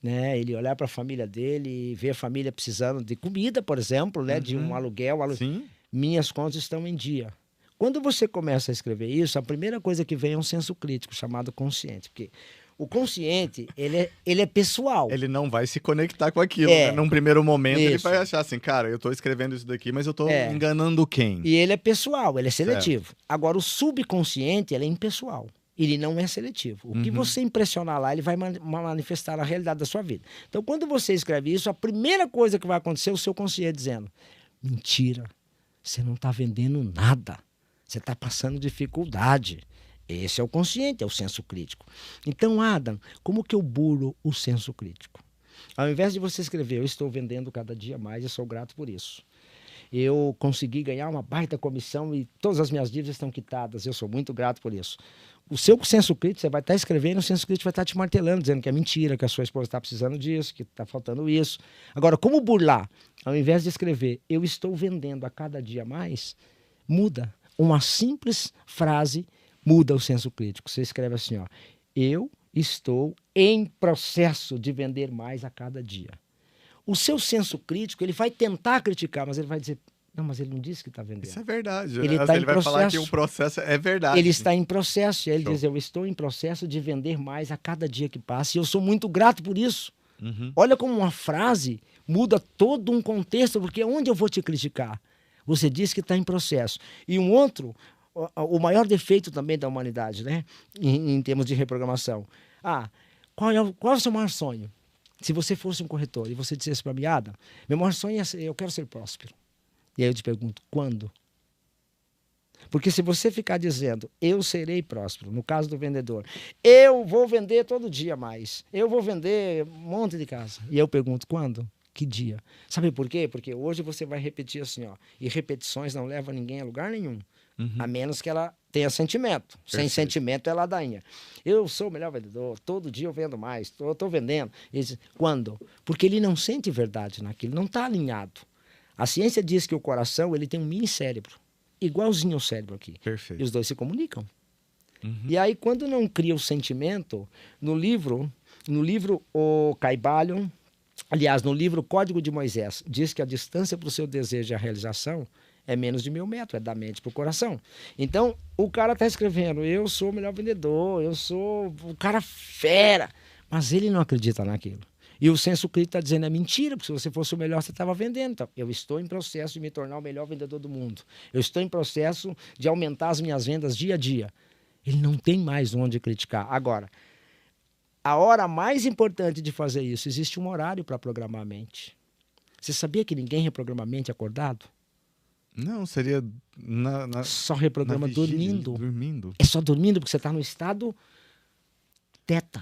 né? Ele olhar para a família dele e ver a família precisando de comida, por exemplo, né? De um aluguel. Sim. Minhas contas estão em dia. Quando você começa a escrever isso, a primeira coisa que vem é um senso crítico, chamado consciente. Porque o consciente, ele é pessoal. Ele não vai se conectar com aquilo, né? Num primeiro momento, ele vai achar assim, cara, eu estou escrevendo isso daqui, mas eu estou enganando quem? E ele é pessoal, ele é seletivo. Agora, o subconsciente, ele é impessoal. Ele não é seletivo. O que você impressionar lá, ele vai manifestar a realidade da sua vida. Então, quando você escreve isso, a primeira coisa que vai acontecer é o seu consciente dizendo, mentira, você não está vendendo nada. Você está passando dificuldade. Esse é o consciente, é o senso crítico. Então, Adam, como que eu burlo o senso crítico? Ao invés de você escrever, eu estou vendendo cada dia mais e sou grato por isso. Eu consegui ganhar uma baita comissão e todas as minhas dívidas estão quitadas. Eu sou muito grato por isso. O seu senso crítico, você vai estar escrevendo, o senso crítico vai estar te martelando, dizendo que é mentira, que a sua esposa está precisando disso, que está faltando isso. Agora, como burlar? Ao invés de escrever, eu estou vendendo a cada dia mais, muda. Uma simples frase muda o senso crítico. Você escreve assim, ó, eu estou em processo de vender mais a cada dia. O seu senso crítico, ele vai tentar criticar, mas ele vai dizer, não, mas ele não disse que está vendendo. Isso é verdade. Ele vai falar que o processo é verdade. Ele está em processo. E aí ele diz, eu estou em processo de vender mais a cada dia que passa. E eu sou muito grato por isso. Olha como uma frase muda todo um contexto, porque onde eu vou te criticar? Você diz que está em processo. E um outro, o maior defeito também da humanidade, né? Em termos de reprogramação. Qual é o seu maior sonho? Se você fosse um corretor e você dissesse para mim, Adam, meu maior sonho é eu quero ser próspero. E aí eu te pergunto, quando? Porque se você ficar dizendo, eu serei próspero, no caso do vendedor, eu vou vender todo dia mais, eu vou vender um monte de casa. E eu pergunto, quando? Que dia? Sabe por quê? Porque hoje você vai repetir assim, ó, e repetições não levam ninguém a lugar nenhum, a menos que ela tenha sentimento. Sem sentimento é ladainha. Eu sou o melhor vendedor, todo dia eu vendo mais, estou vendendo. Ele diz, quando? Porque ele não sente verdade naquilo, não está alinhado. A ciência diz que o coração ele tem um mini cérebro, igualzinho ao cérebro aqui. Perfeito. E os dois se comunicam. E aí, quando não cria o sentimento, no livro O Caibalion, aliás, no livro Código de Moisés, diz que a distância para o seu desejo e a realização é menos de 1000 metros, é da mente para o coração. Então, o cara está escrevendo, eu sou o melhor vendedor, eu sou o cara fera, mas ele não acredita naquilo. E o senso crítico está dizendo, é mentira, porque se você fosse o melhor, você estava vendendo. Então, eu estou em processo de me tornar o melhor vendedor do mundo. Eu estou em processo de aumentar as minhas vendas dia a dia. Ele não tem mais onde criticar. Agora, a hora mais importante de fazer isso, existe um horário para programar a mente. Você sabia que ninguém reprograma a mente acordado? Não, seria só reprograma na vigília, dormindo. É só dormindo, porque você está no estado teta,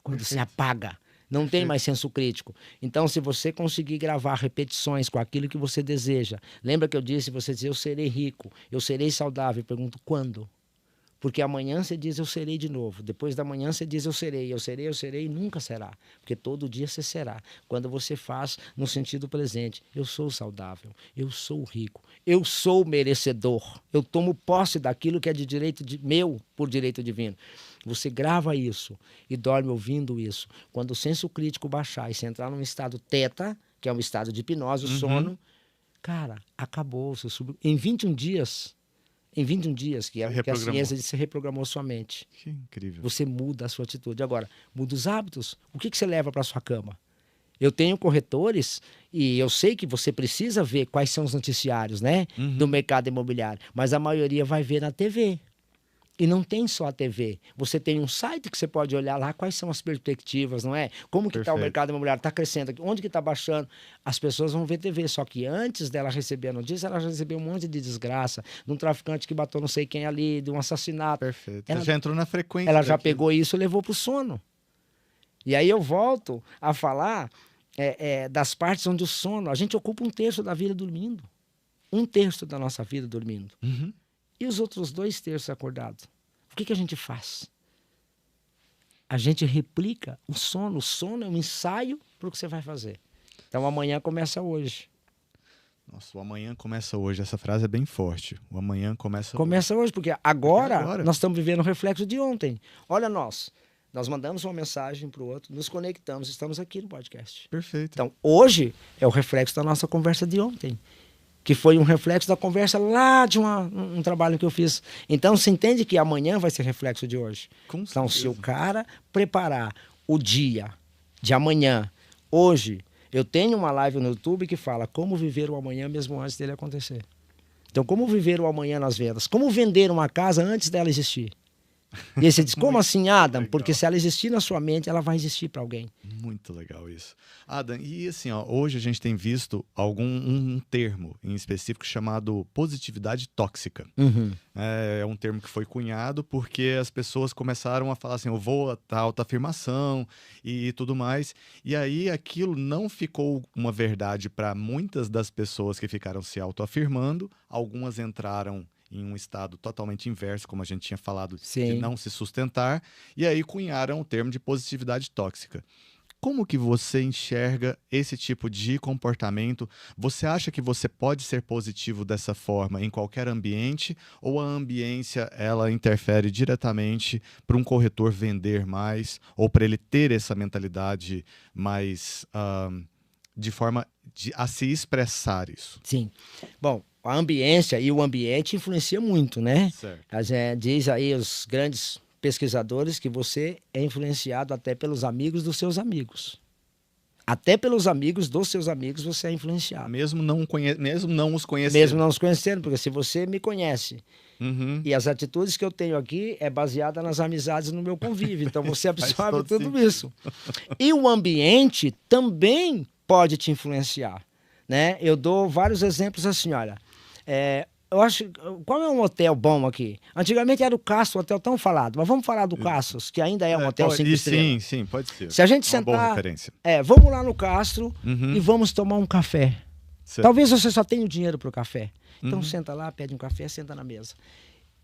quando você apaga. Não tem mais senso crítico. Então, se você conseguir gravar repetições com aquilo que você deseja, lembra que eu disse, você diz, eu serei rico, eu serei saudável, eu pergunto, quando? Porque amanhã você diz, eu serei de novo. Depois da manhã você diz, eu serei, e nunca será. Porque todo dia você será. Quando você faz no sentido presente, eu sou saudável, eu sou rico, eu sou merecedor, eu tomo posse daquilo que é de direito meu, por direito divino. Você grava isso e dorme ouvindo isso. Quando o senso crítico baixar e você entrar num estado teta, que é um estado de hipnose, o sono, cara, acabou. Em 21 dias, que é que a ciência diz, você reprogramou sua mente. Que incrível. Você muda a sua atitude. Agora, muda os hábitos. O que você leva para sua cama? Eu tenho corretores e eu sei que você precisa ver quais são os noticiários, né, do mercado imobiliário, mas a maioria vai ver na TV. E não tem só a TV. Você tem um site que você pode olhar lá quais são as perspectivas, não é? Como que está o mercado imobiliário? Está crescendo aqui? Onde que está baixando? As pessoas vão ver TV. Só que antes dela receber a notícia, ela já recebeu um monte de desgraça. De um traficante que matou não sei quem ali, de um assassinato. Perfeito. Ela já entrou na frequência. Ela já pegou isso e levou para o sono. E aí eu volto a falar das partes onde o sono... A gente ocupa 1/3 da vida dormindo. 1/3 da nossa vida dormindo. E os outros 2/3 acordados? O que a gente faz? A gente replica o sono. O sono é um ensaio para o que você vai fazer. Então, amanhã começa hoje. Nossa, o amanhã começa hoje. Essa frase é bem forte. O amanhã começa hoje, porque agora nós estamos vivendo o reflexo de ontem. Olha nós mandamos uma mensagem para o outro, nos conectamos, estamos aqui no podcast. Perfeito. Então, hoje é o reflexo da nossa conversa de ontem, que foi um reflexo da conversa lá de um trabalho que eu fiz. Então, você entende que amanhã vai ser reflexo de hoje. Então, se o cara preparar o dia de amanhã, hoje, eu tenho uma live no YouTube que fala como viver o amanhã mesmo antes dele acontecer. Então, como viver o amanhã nas vendas? Como vender uma casa antes dela existir? E aí você diz, como assim, Adam? Legal. Porque se ela existir na sua mente, ela vai existir para alguém. Muito legal isso. Adam, e assim, ó, hoje a gente tem visto um termo em específico chamado positividade tóxica. É um termo que foi cunhado porque as pessoas começaram a falar assim, eu vou a tal autoafirmação e tudo mais. E aí aquilo não ficou uma verdade para muitas das pessoas que ficaram se autoafirmando. Algumas entraram em um estado totalmente inverso, como a gente tinha falado, de não se sustentar, e aí cunharam o termo de positividade tóxica. Como que você enxerga esse tipo de comportamento? Você acha que você pode ser positivo dessa forma em qualquer ambiente, ou a ambiência ela interfere diretamente para um corretor vender mais, ou para ele ter essa mentalidade mais de forma a se expressar isso? Sim. Bom, a ambiência e o ambiente influencia muito, né? Certo. Diz aí os grandes pesquisadores que você é influenciado até pelos amigos dos seus amigos. Até pelos amigos dos seus amigos você é influenciado. Mesmo não os conhecendo. Mesmo não os conhecendo, porque se você me conhece Uhum. e as atitudes que eu tenho aqui é baseada nas amizades no meu convívio, então você absorve todo tudo sentido. isso. E o ambiente também pode te influenciar, né? Eu dou vários exemplos assim, olha, eu acho, qual é um hotel bom aqui? Antigamente era o Castro, um hotel tão falado, mas vamos falar do Castro, que ainda é um hotel 5 estrelas. Sim, pode ser. Se a gente Uma boa sentar, referência. vamos lá no Castro Uhum. e vamos tomar um café. Certo. Talvez você só tenha o dinheiro para o café. Então Uhum. senta lá, pede um café, senta na mesa.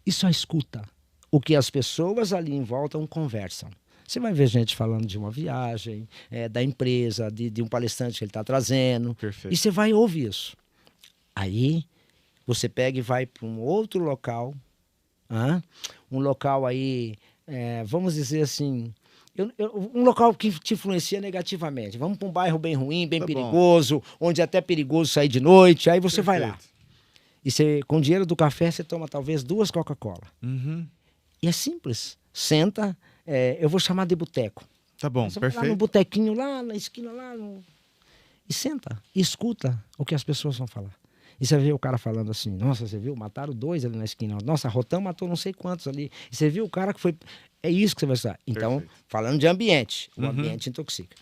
E só escuta o que as pessoas ali em volta conversam. Você vai ver gente falando de uma viagem, da empresa, de um palestrante que ele está trazendo. Perfeito. E você vai ouvir isso. Aí você pega e vai para um outro local, um local aí, vamos dizer assim, um local que te influencia negativamente. Vamos para um bairro bem ruim, bem perigoso, onde é até perigoso sair de noite. Aí você vai lá. E você, com o dinheiro do café, você toma talvez 2 Coca-Cola. Uhum. E é simples. Senta, eu vou chamar de boteco. Tá bom, Você vai lá no perfeito. botequinho, lá na esquina, e senta, e escuta o que as pessoas vão falar. E você vê o cara falando assim, nossa, você viu? Mataram 2 ali na esquina. Nossa, a Rotam matou não sei quantos ali. E você viu o cara que foi... É isso que você vai estudar. Então, Perfeito. falando de ambiente, o Uhum. ambiente intoxica.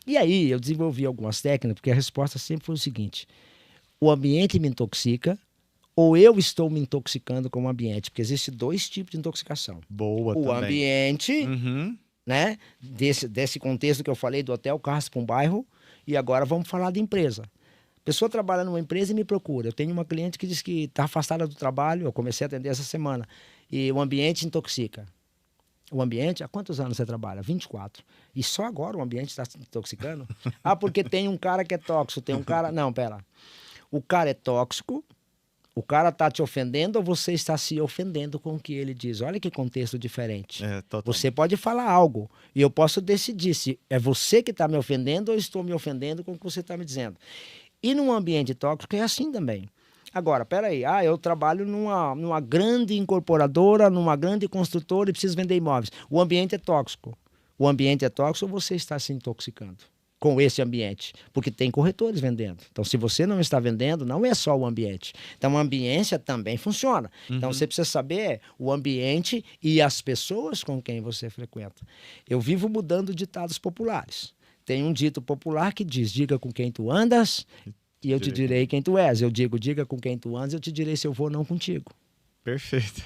E aí, eu desenvolvi algumas técnicas, porque a resposta sempre foi o seguinte: o ambiente me intoxica ou eu estou me intoxicando com o ambiente? Porque existem 2 tipos de intoxicação. Boa O também. ambiente, Uhum. né? Desse contexto que eu falei do hotel Castro para um bairro, e agora vamos falar de empresa. A pessoa trabalha numa empresa e me procura. Eu tenho uma cliente que diz que está afastada do trabalho, eu comecei a atender essa semana, e o ambiente intoxica. O ambiente, há quantos anos você trabalha? 24. E só agora o ambiente está se intoxicando? Porque tem um cara que é tóxico, tem um cara... Não, pera. O cara é tóxico, o cara está te ofendendo ou você está se ofendendo com o que ele diz? Olha que contexto diferente. Você pode falar algo e eu posso decidir se é você que está me ofendendo ou eu estou me ofendendo com o que você está me dizendo. E num ambiente tóxico é assim também. Agora, peraí, eu trabalho numa grande incorporadora, numa grande construtora e preciso vender imóveis. O ambiente é tóxico. O ambiente é tóxico ou você está se intoxicando com esse ambiente? Porque tem corretores vendendo. Então, se você não está vendendo, não é só o ambiente. Então, a ambiência também funciona. Uhum. Então, você precisa saber o ambiente e as pessoas com quem você frequenta. Eu vivo mudando ditados populares. Tem um dito popular que diz, diga com quem tu andas e eu te direi quem tu és. Eu digo, diga com quem tu andas, eu te direi se eu vou ou não contigo. Perfeito.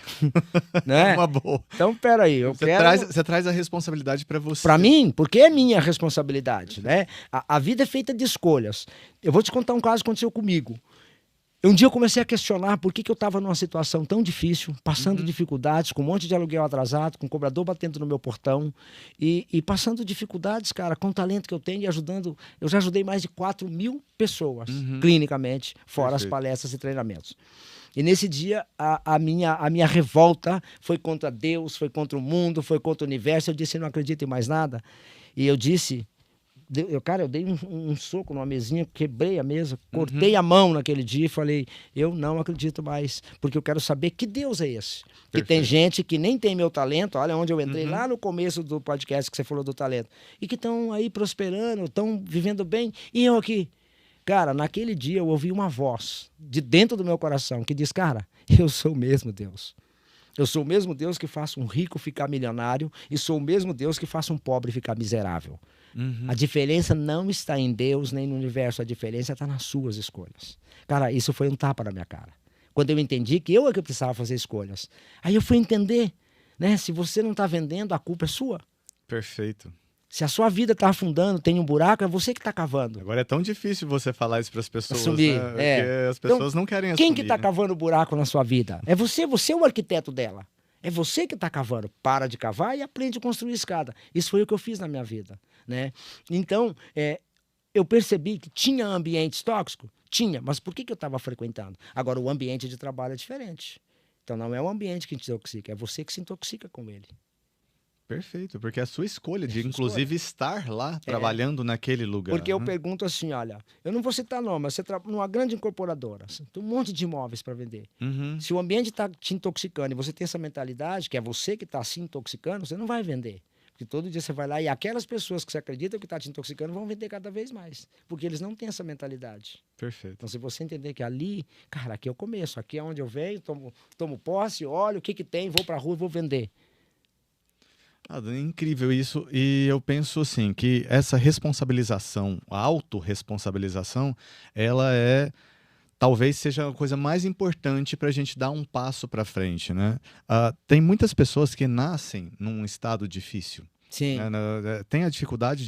Né? Uma boa. Então, peraí, Você traz a responsabilidade para você. Para mim, porque é minha responsabilidade, né? A vida é feita de escolhas. Eu vou te contar um caso que aconteceu comigo. Um dia eu comecei a questionar por que eu estava numa situação tão difícil, passando dificuldades, com um monte de aluguel atrasado, com um cobrador batendo no meu portão e passando dificuldades, cara, com o talento que eu tenho e ajudando. Eu já ajudei mais de 4.000 pessoas, clinicamente, fora as palestras e treinamentos. E nesse dia, a minha revolta foi contra Deus, foi contra o mundo, foi contra o universo. Eu disse, não acredito em mais nada. E eu disse... eu dei um soco numa mesinha, quebrei a mesa, cortei a mão naquele dia e falei, eu não acredito mais, porque eu quero saber que Deus é esse. Que tem gente que nem tem meu talento, olha onde eu entrei lá no começo do podcast que você falou do talento, e que estão aí prosperando, estão vivendo bem, e eu aqui. Cara, naquele dia eu ouvi uma voz de dentro do meu coração que diz, cara, eu sou o mesmo Deus. Eu sou o mesmo Deus que faça um rico ficar milionário e sou o mesmo Deus que faça um pobre ficar miserável. A diferença não está em Deus nem no universo, a diferença está nas suas escolhas. Cara, isso foi um tapa na minha cara. Quando eu entendi que eu é que precisava fazer escolhas. Aí eu fui entender, né? Se você não está vendendo, a culpa é sua. Perfeito. Se a sua vida está afundando, tem um buraco, é você que está cavando. Agora é tão difícil você falar isso para as pessoas, assumir, né? Porque as pessoas então, não querem assumir. Quem que está cavando o buraco na sua vida? É você é o arquiteto dela. É você que está cavando. Para de cavar e aprende a construir escada. Isso foi o que eu fiz na minha vida, né? Então, eu percebi que tinha ambientes tóxicos? Tinha, mas por que eu estava frequentando? Agora, o ambiente de trabalho é diferente. Então, não é o ambiente que te intoxica, é você que se intoxica com ele. Perfeito, porque é a sua escolha de, inclusive, estar lá, trabalhando naquele lugar. Porque eu pergunto assim, olha, eu não vou citar nome, mas você trabalha numa grande incorporadora, tem um monte de imóveis para vender. Se o ambiente está te intoxicando e você tem essa mentalidade, que é você que está se intoxicando, você não vai vender. Porque todo dia você vai lá e aquelas pessoas que você acredita que está te intoxicando vão vender cada vez mais. Porque eles não têm essa mentalidade. Perfeito. Então, se você entender que ali, cara, aqui é o começo, aqui é onde eu venho, tomo posse, olho o que tem, vou para a rua e vou vender. É incrível isso, e eu penso assim, que essa responsabilização, a autorresponsabilização, ela talvez seja a coisa mais importante para a gente dar um passo para frente, né? Tem muitas pessoas que nascem num estado difícil. Sim. Tem a dificuldade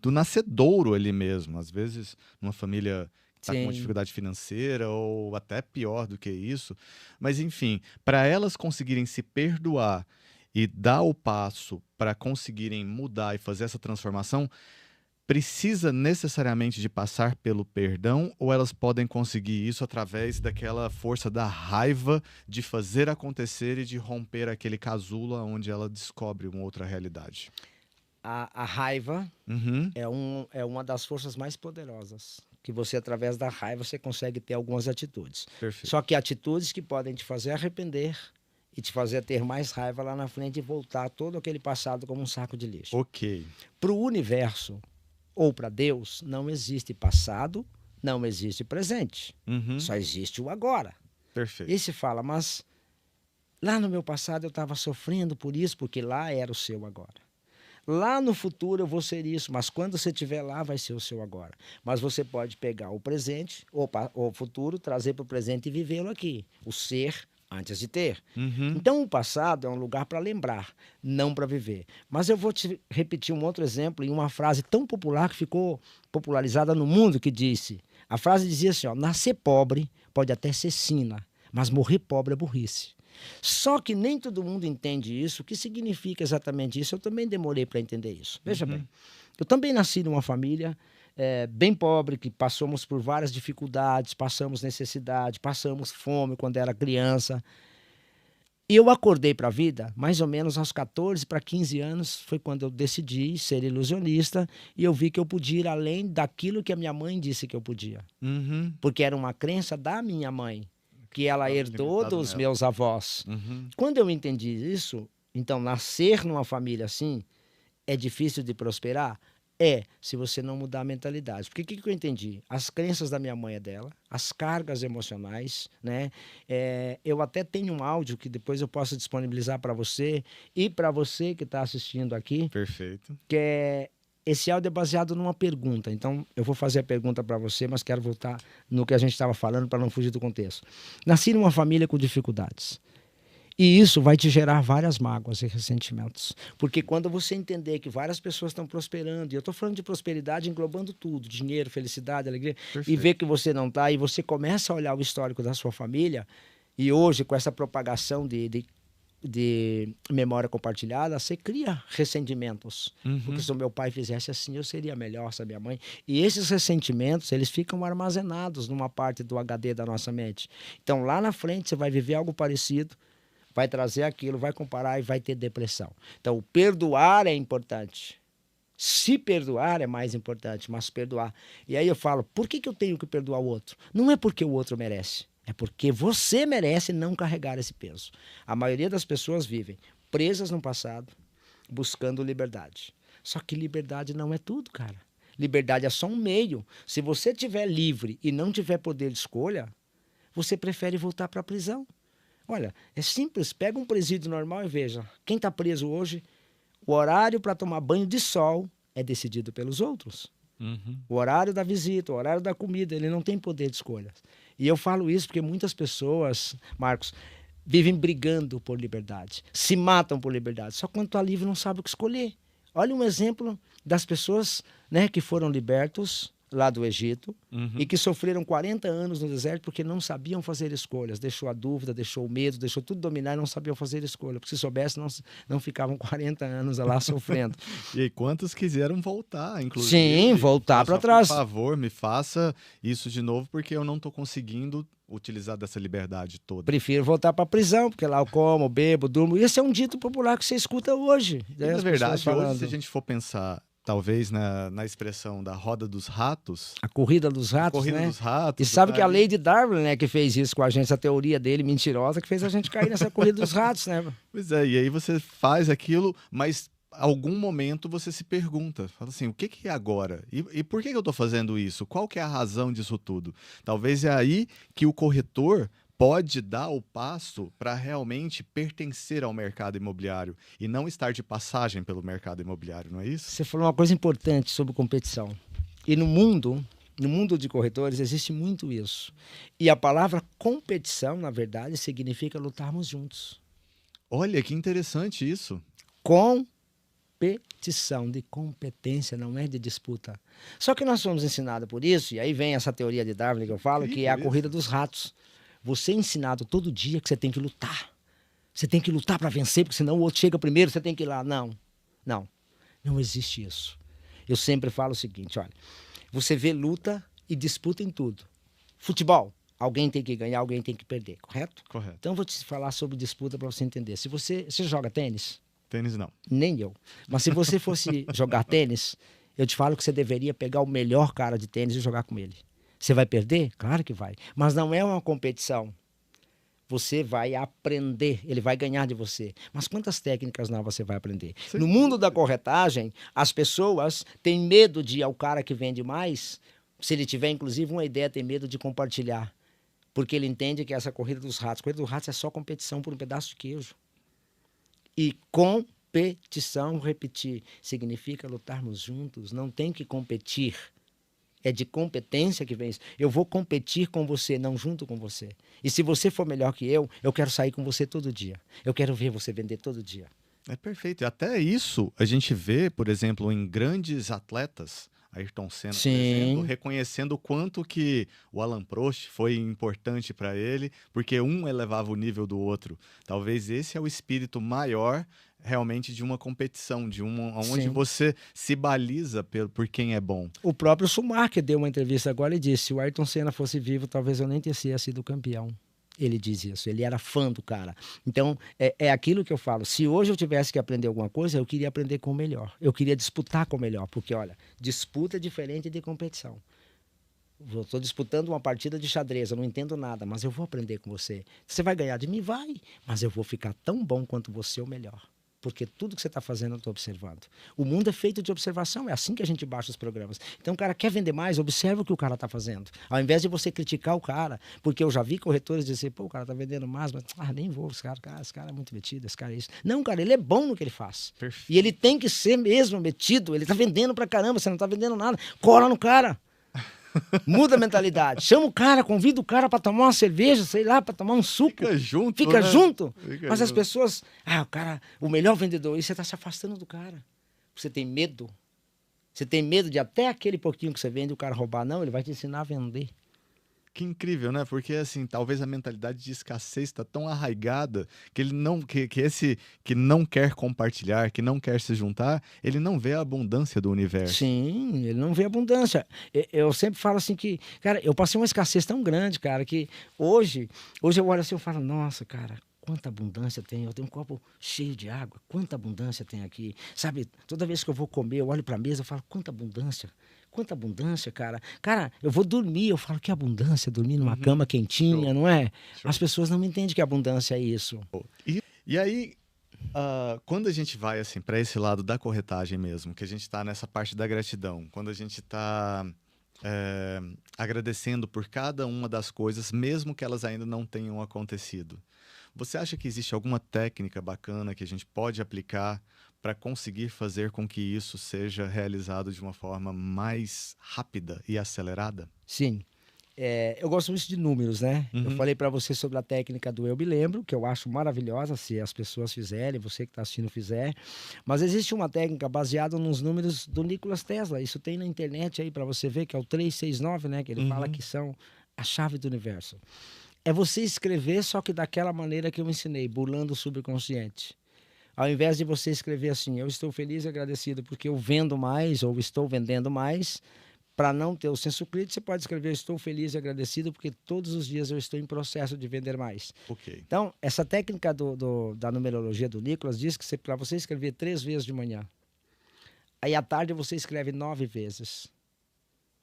do nascedouro ali mesmo, às vezes numa família está com uma dificuldade financeira ou até pior do que isso, mas enfim, para elas conseguirem se perdoar e dar o passo para conseguirem mudar e fazer essa transformação, precisa necessariamente de passar pelo perdão, ou elas podem conseguir isso através daquela força da raiva de fazer acontecer e de romper aquele casulo onde ela descobre uma outra realidade? A raiva é uma das forças mais poderosas. Que você, através da raiva, você consegue ter algumas atitudes. Perfeito. Só que atitudes que podem te fazer arrepender e te fazer ter mais raiva lá na frente e voltar todo aquele passado como um saco de lixo. Ok. Para o universo ou para Deus, não existe passado, não existe presente. Só existe o agora. Perfeito. E se fala, mas lá no meu passado eu estava sofrendo por isso, porque lá era o seu agora. Lá no futuro eu vou ser isso, mas quando você estiver lá vai ser o seu agora. Mas você pode pegar o presente ou o futuro, trazer para o presente e vivê-lo aqui. O ser antes de ter. Então o passado é um lugar para lembrar, não para viver. Mas eu vou te repetir um outro exemplo em uma frase tão popular que ficou popularizada no mundo, que disse, a frase dizia assim, ó, nascer pobre pode até ser sina, mas morrer pobre é burrice. Só que nem todo mundo entende isso. O que significa exatamente isso? Eu também demorei para entender isso. Veja bem, eu também nasci numa família bem pobre, que passamos por várias dificuldades, passamos necessidade, passamos fome quando era criança. E eu acordei para a vida mais ou menos aos 14 para 15 anos, foi quando eu decidi ser ilusionista e eu vi que eu podia ir além daquilo que a minha mãe disse que eu podia. Porque era uma crença da minha mãe, que ela herdou dos meus avós. Quando eu entendi isso, então nascer numa família assim é difícil de prosperar? Se você não mudar a mentalidade. Porque o que eu entendi? As crenças da minha mãe é dela, as cargas emocionais, né? Eu até tenho um áudio que depois eu posso disponibilizar para você e para você que está assistindo aqui. Perfeito. Esse áudio é baseado numa pergunta. Então, eu vou fazer a pergunta para você, mas quero voltar no que a gente estava falando para não fugir do contexto. Nasci numa família com dificuldades. E isso vai te gerar várias mágoas e ressentimentos. Porque quando você entender que várias pessoas estão prosperando, e eu estou falando de prosperidade englobando tudo, dinheiro, felicidade, alegria, Perfeito. e ver que você não está, e você começa a olhar o histórico da sua família, e hoje com essa propagação de memória compartilhada, você cria ressentimentos. Porque se o meu pai fizesse assim, eu seria melhor, se a minha mãe... E esses ressentimentos, eles ficam armazenados numa parte do HD da nossa mente. Então, lá na frente, você vai viver algo parecido, vai trazer aquilo, vai comparar e vai ter depressão. Então, o perdoar é importante. Se perdoar é mais importante, mas perdoar. E aí eu falo, por que eu tenho que perdoar o outro? Não é porque o outro merece, é porque você merece não carregar esse peso. A maioria das pessoas vivem presas no passado, buscando liberdade. Só que liberdade não é tudo, cara. Liberdade é só um meio. Se você estiver livre e não tiver poder de escolha, você prefere voltar para a prisão. Olha, é simples, pega um presídio normal e veja, quem está preso hoje, o horário para tomar banho de sol é decidido pelos outros. O horário da visita, o horário da comida, ele não tem poder de escolha. E eu falo isso porque muitas pessoas, Marcos, vivem brigando por liberdade, se matam por liberdade, só quando está livre não sabe o que escolher. Olha um exemplo das pessoas, né, que foram libertos lá do Egito e que sofreram 40 anos no deserto porque não sabiam fazer escolhas. Deixou a dúvida, deixou o medo, deixou tudo dominar e não sabiam fazer escolha. Porque se soubessem, não ficavam 40 anos lá sofrendo. E aí, quantos quiseram voltar, inclusive? Sim, voltar para trás. Por favor, me faça isso de novo porque eu não estou conseguindo utilizar dessa liberdade toda. Prefiro voltar para a prisão, porque lá eu como, bebo, durmo. Esse é um dito popular que você escuta hoje. E, na verdade, hoje, se a gente for pensar talvez na expressão da roda dos ratos. A corrida dos ratos, corrida né? dos ratos. E sabe que a lei de Darwin, né, que fez isso com a gente, essa teoria dele mentirosa, que fez a gente cair nessa corrida dos ratos, né? Pois é, e aí você faz aquilo, mas algum momento você se pergunta, fala assim, o que que é agora? E por que que eu estou fazendo isso? Qual que é a razão disso tudo? Talvez é aí que o corretor pode dar o passo para realmente pertencer ao mercado imobiliário e não estar de passagem pelo mercado imobiliário, não é isso? Você falou uma coisa importante sobre competição. E no mundo de corretores, existe muito isso. E a palavra competição, na verdade, significa lutarmos juntos. Olha, que interessante isso. Competição, de competência, não é de disputa. Só que nós somos ensinados por isso, e aí vem essa teoria de Darwin que eu falo, que é a Incrível corrida isso. dos ratos. Você é ensinado todo dia que você tem que lutar. Você tem que lutar para vencer, porque senão o outro chega primeiro, você tem que ir lá. Não, não, não existe isso. Eu sempre falo o seguinte, olha, você vê luta e disputa em tudo. Futebol, alguém tem que ganhar, alguém tem que perder, correto? Correto. Então eu vou te falar sobre disputa para você entender. Se você joga tênis, Tênis não. nem eu. Mas se você fosse jogar tênis, eu te falo que você deveria pegar o melhor cara de tênis e jogar com ele. Você vai perder? Claro que vai. Mas não é uma competição. Você vai aprender, ele vai ganhar de você. Mas quantas técnicas novas você vai aprender? Sem No mundo da corretagem, as pessoas têm medo de ir ao cara que vende mais. Se ele tiver, inclusive, uma ideia, tem medo de compartilhar. Porque ele entende que essa corrida dos ratos, corrida dos ratos é só competição por um pedaço de queijo. E competição, vou repetir, significa lutarmos juntos, não tem que competir. É de competência que vem isso. Eu vou competir com você, não junto com você. E se você for melhor que eu quero sair com você todo dia. Eu quero ver você vender todo dia. É perfeito. E até isso a gente vê, por exemplo, em grandes atletas, Ayrton Senna, por exemplo, Sim. reconhecendo o quanto que o Alan Prost foi importante para ele, porque um elevava o nível do outro. Talvez esse é o espírito maior realmente de uma competição, de onde Sim. você se baliza por quem é bom. O próprio Schumacher deu uma entrevista agora e disse, se o Ayrton Senna fosse vivo, talvez eu nem teria sido campeão. Ele diz isso, ele era fã do cara. Então, é aquilo que eu falo. Se hoje eu tivesse que aprender alguma coisa, eu queria aprender com o melhor. Eu queria disputar com o melhor. Porque, olha, disputa é diferente de competição. Eu estou disputando uma partida de xadrez, eu não entendo nada, mas eu vou aprender com você. Você vai ganhar de mim? Vai. Mas eu vou ficar tão bom quanto você ou melhor. Porque tudo que você está fazendo eu estou observando. O mundo é feito de observação, é assim que a gente baixa os programas. Então o cara quer vender mais, observa o que o cara está fazendo. Ao invés de você criticar o cara, porque eu já vi corretores dizer, pô, o cara está vendendo mais, mas nem vou, esse cara é muito metido, esse cara é isso. Não, cara, ele é bom no que ele faz. Perfeito. E ele tem que ser mesmo metido, ele está vendendo pra caramba, você não está vendendo nada. Cola no cara. Muda a mentalidade. Chama o cara, convida o cara para tomar uma cerveja, sei lá, para tomar um suco. Fica junto, Fica né? junto. Fica Mas as junto. pessoas, o cara, o melhor vendedor, e você está se afastando do cara. Você tem medo. Você tem medo de até aquele pouquinho que você vende o cara roubar. Não, ele vai te ensinar a vender. Que incrível, né? Porque assim, talvez a mentalidade de escassez está tão arraigada que ele não, que esse que não quer compartilhar, que não quer se juntar, ele não vê a abundância do universo. Sim, ele não vê abundância. Eu sempre falo assim que, cara, eu passei uma escassez tão grande, cara, que hoje eu olho assim e falo, nossa, cara, quanta abundância tem. Eu tenho um copo cheio de água, quanta abundância tem aqui. Sabe, toda vez que eu vou comer, eu olho para a mesa e falo, quanta abundância. Quanta abundância, cara. Cara, eu vou dormir, eu falo que abundância, dormir numa cama quentinha, Show. não é? Show. As pessoas não me entendem que abundância é isso. E aí, quando a gente vai assim para esse lado da corretagem mesmo, que a gente está nessa parte da gratidão, quando a gente está agradecendo por cada uma das coisas, mesmo que elas ainda não tenham acontecido, você acha que existe alguma técnica bacana que a gente pode aplicar para conseguir fazer com que isso seja realizado de uma forma mais rápida e acelerada? Sim. Eu gosto muito de números, né? Eu Uhum. falei para você sobre a técnica do Eu Me Lembro, que eu acho maravilhosa se as pessoas fizerem, você que está assistindo fizer. Mas existe uma técnica baseada nos números do Nikola Tesla. Isso tem na internet aí para você ver, que é o 369, né? Que ele fala que são a chave do universo. É você escrever, só que daquela maneira que eu ensinei, burlando o subconsciente. Ao invés de você escrever assim, eu estou feliz e agradecido porque eu vendo mais ou estou vendendo mais, para não ter o senso crítico, você pode escrever, eu estou feliz e agradecido porque todos os dias eu estou em processo de vender mais. Ok. Então, essa técnica da numerologia do Nicolas diz que para você escrever 3 vezes de manhã, aí à tarde você escreve 9 vezes.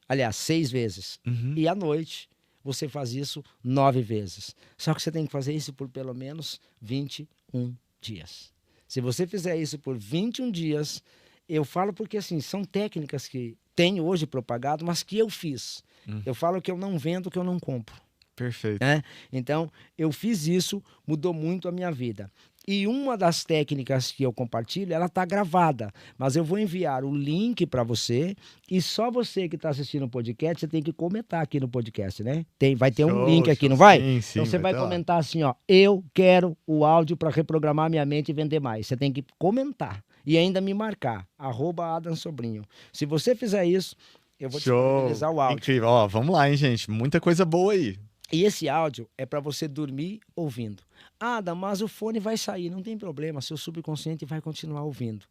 Aliás, 6 vezes. E à noite você faz isso 9 vezes. Só que você tem que fazer isso por pelo menos 21 dias. Se você fizer isso por 21 dias, eu falo porque assim, são técnicas que tenho hoje propagado, mas que eu fiz. Eu falo que eu não vendo, que eu não compro. Perfeito. Né? Então, eu fiz isso, mudou muito a minha vida. E uma das técnicas que eu compartilho, ela está gravada, mas eu vou enviar o link para você e só você que está assistindo o podcast, você tem que comentar aqui no podcast, né? Vai ter um link aqui, não vai? Sim, sim, então você vai ter lá. comentar assim, ó, eu quero o áudio para reprogramar minha mente e vender mais. Você tem que comentar e ainda me marcar, @AdamSobrinho. Se você fizer isso, eu vou disponibilizar o áudio. Incrível. Ó, vamos lá, hein, gente? Muita coisa boa aí. E esse áudio é para você dormir ouvindo. Adam, mas o fone vai sair, não tem problema, seu subconsciente vai continuar ouvindo.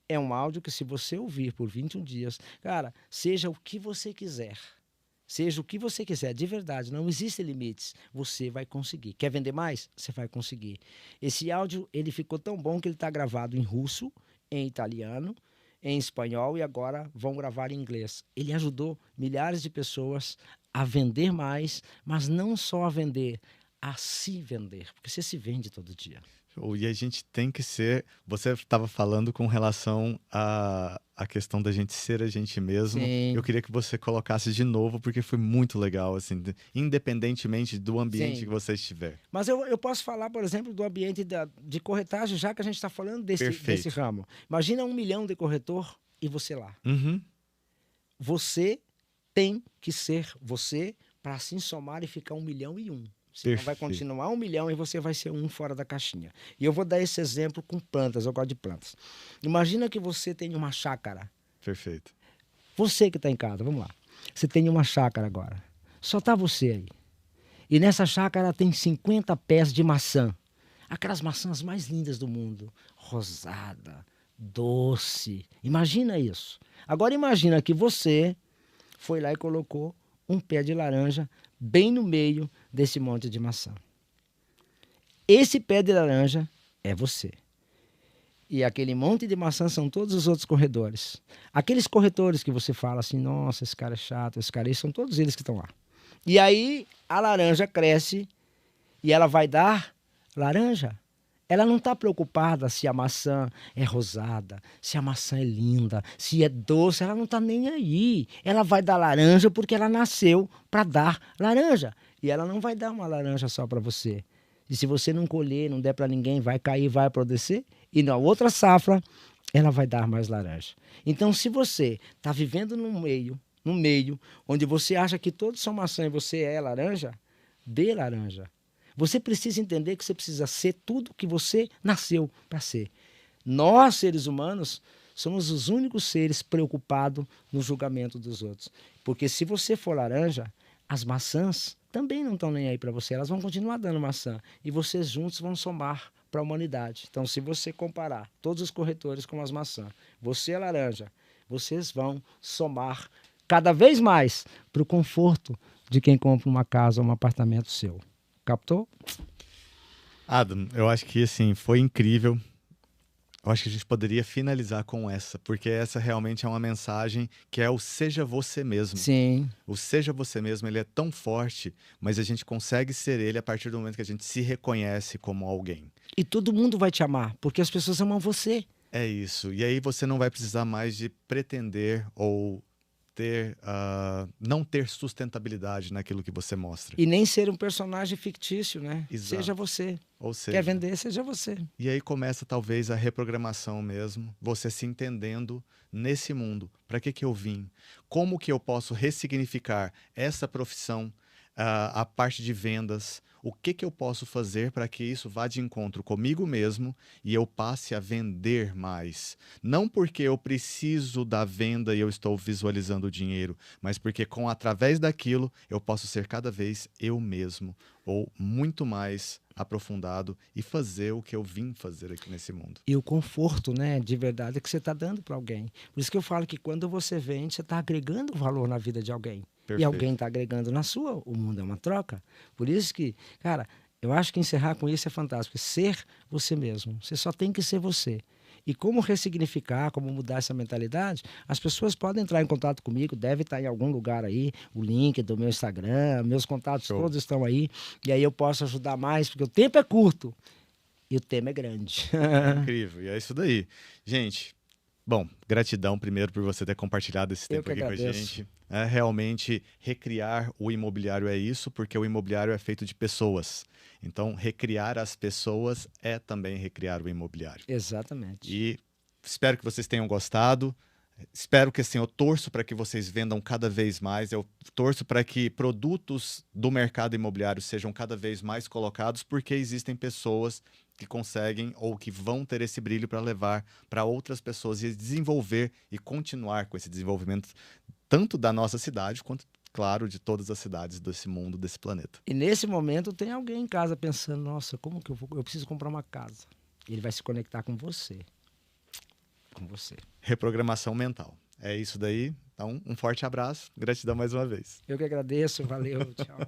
É um áudio que se você ouvir por 21 dias, cara, seja o que você quiser. Seja o que você quiser, de verdade, não existem limites. Você vai conseguir. Quer vender mais? Você vai conseguir. Esse áudio, ele ficou tão bom que ele está gravado em russo, em italiano, em espanhol e agora vão gravar em inglês. Ele ajudou milhares de pessoas a vender mais, mas não só a vender, a se vender, porque você se vende todo dia. E a gente tem que ser... Você estava falando com relação à questão da gente ser a gente mesmo. Sim. Eu queria que você colocasse de novo, porque foi muito legal, assim, independentemente do ambiente Sim. que você estiver. Mas eu posso falar, por exemplo, do ambiente de corretagem, já que a gente está falando desse ramo. Imagina 1 milhão de corretor e você lá. Uhum. Você tem que ser você para assim somar e ficar 1.000.001. Senão vai continuar 1 milhão e você vai ser um fora da caixinha. E eu vou dar esse exemplo com plantas, eu gosto de plantas. Imagina que você tem uma chácara. Perfeito. Você que está em casa, vamos lá. Você tem uma chácara agora. Só está você aí. E nessa chácara tem 50 pés de maçã. Aquelas maçãs mais lindas do mundo. Rosada, doce. Imagina isso. Agora imagina que você foi lá e colocou um pé de laranja bem no meio desse monte de maçã. Esse pé de laranja é você. E aquele monte de maçã são todos os outros corredores. Aqueles corretores que você fala assim, nossa, esse cara é chato, esse cara, são todos eles que estão lá. E aí a laranja cresce e ela vai dar laranja. Ela não está preocupada se a maçã é rosada, se a maçã é linda, se é doce, ela não está nem aí. Ela vai dar laranja porque ela nasceu para dar laranja. E ela não vai dar uma laranja só para você. E se você não colher, não der para ninguém, vai cair, vai apodrecer. E na outra safra, ela vai dar mais laranja. Então, se você está vivendo no meio, onde você acha que todos são maçã e você é laranja, dê laranja. Você precisa entender que você precisa ser tudo que você nasceu para ser. Nós, seres humanos, somos os únicos seres preocupados no julgamento dos outros. Porque se você for laranja, as maçãs também não estão nem aí para você. Elas vão continuar dando maçã. E vocês juntos vão somar para a humanidade. Então, se você comparar todos os corretores com as maçãs, você é laranja, vocês vão somar cada vez mais para o conforto de quem compra uma casa ou um apartamento seu. Captou? Adam, eu acho que assim, foi incrível. Eu acho que a gente poderia finalizar com essa, porque essa realmente é uma mensagem que é o seja você mesmo. Sim. O seja você mesmo, ele é tão forte, mas a gente consegue ser ele a partir do momento que a gente se reconhece como alguém. E todo mundo vai te amar, porque as pessoas amam você. É isso. E aí você não vai precisar mais de pretender ou não ter sustentabilidade naquilo que você mostra. E nem ser um personagem fictício, né? Exato. Seja você. Ou seja, quer vender, seja você. E aí começa talvez a reprogramação mesmo, você se entendendo nesse mundo. Para que eu vim? Como que eu posso ressignificar essa profissão, a parte de vendas? O que eu posso fazer para que isso vá de encontro comigo mesmo e eu passe a vender mais? Não porque eu preciso da venda e eu estou visualizando o dinheiro, mas porque através daquilo eu posso ser cada vez eu mesmo, ou muito mais aprofundado e fazer o que eu vim fazer aqui nesse mundo. E o conforto, né, de verdade, que você está dando para alguém. Por isso que eu falo que quando você vende, você está agregando valor na vida de alguém. Perfeito. E alguém está agregando na sua. O mundo é uma troca. Por isso que, cara, eu acho que encerrar com isso é fantástico. Ser você mesmo. Você só tem que ser você. E como ressignificar, como mudar essa mentalidade, as pessoas podem entrar em contato comigo, deve estar em algum lugar aí, o link do meu Instagram, meus contatos todos estão aí, e aí eu posso ajudar mais, porque o tempo é curto. E o tema é grande. Incrível, e é isso daí. Gente, bom, gratidão primeiro por você ter compartilhado esse Eu tempo que aqui com a agradeço. gente. É, realmente, recriar o imobiliário é isso, porque o imobiliário é feito de pessoas. Então, recriar as pessoas é também recriar o imobiliário. Exatamente. E espero que vocês tenham gostado. Espero que assim, eu torço para que vocês vendam cada vez mais. Eu torço para que produtos do mercado imobiliário sejam cada vez mais colocados, porque existem pessoas que conseguem ou que vão ter esse brilho para levar para outras pessoas e desenvolver e continuar com esse desenvolvimento, tanto da nossa cidade quanto, claro, de todas as cidades desse mundo, desse planeta. E nesse momento tem alguém em casa pensando, nossa, como que eu preciso comprar uma casa. Ele vai se conectar com você. Com você. Reprogramação mental. É isso daí. Então, um forte abraço. Gratidão mais uma vez. Eu que agradeço, valeu, tchau.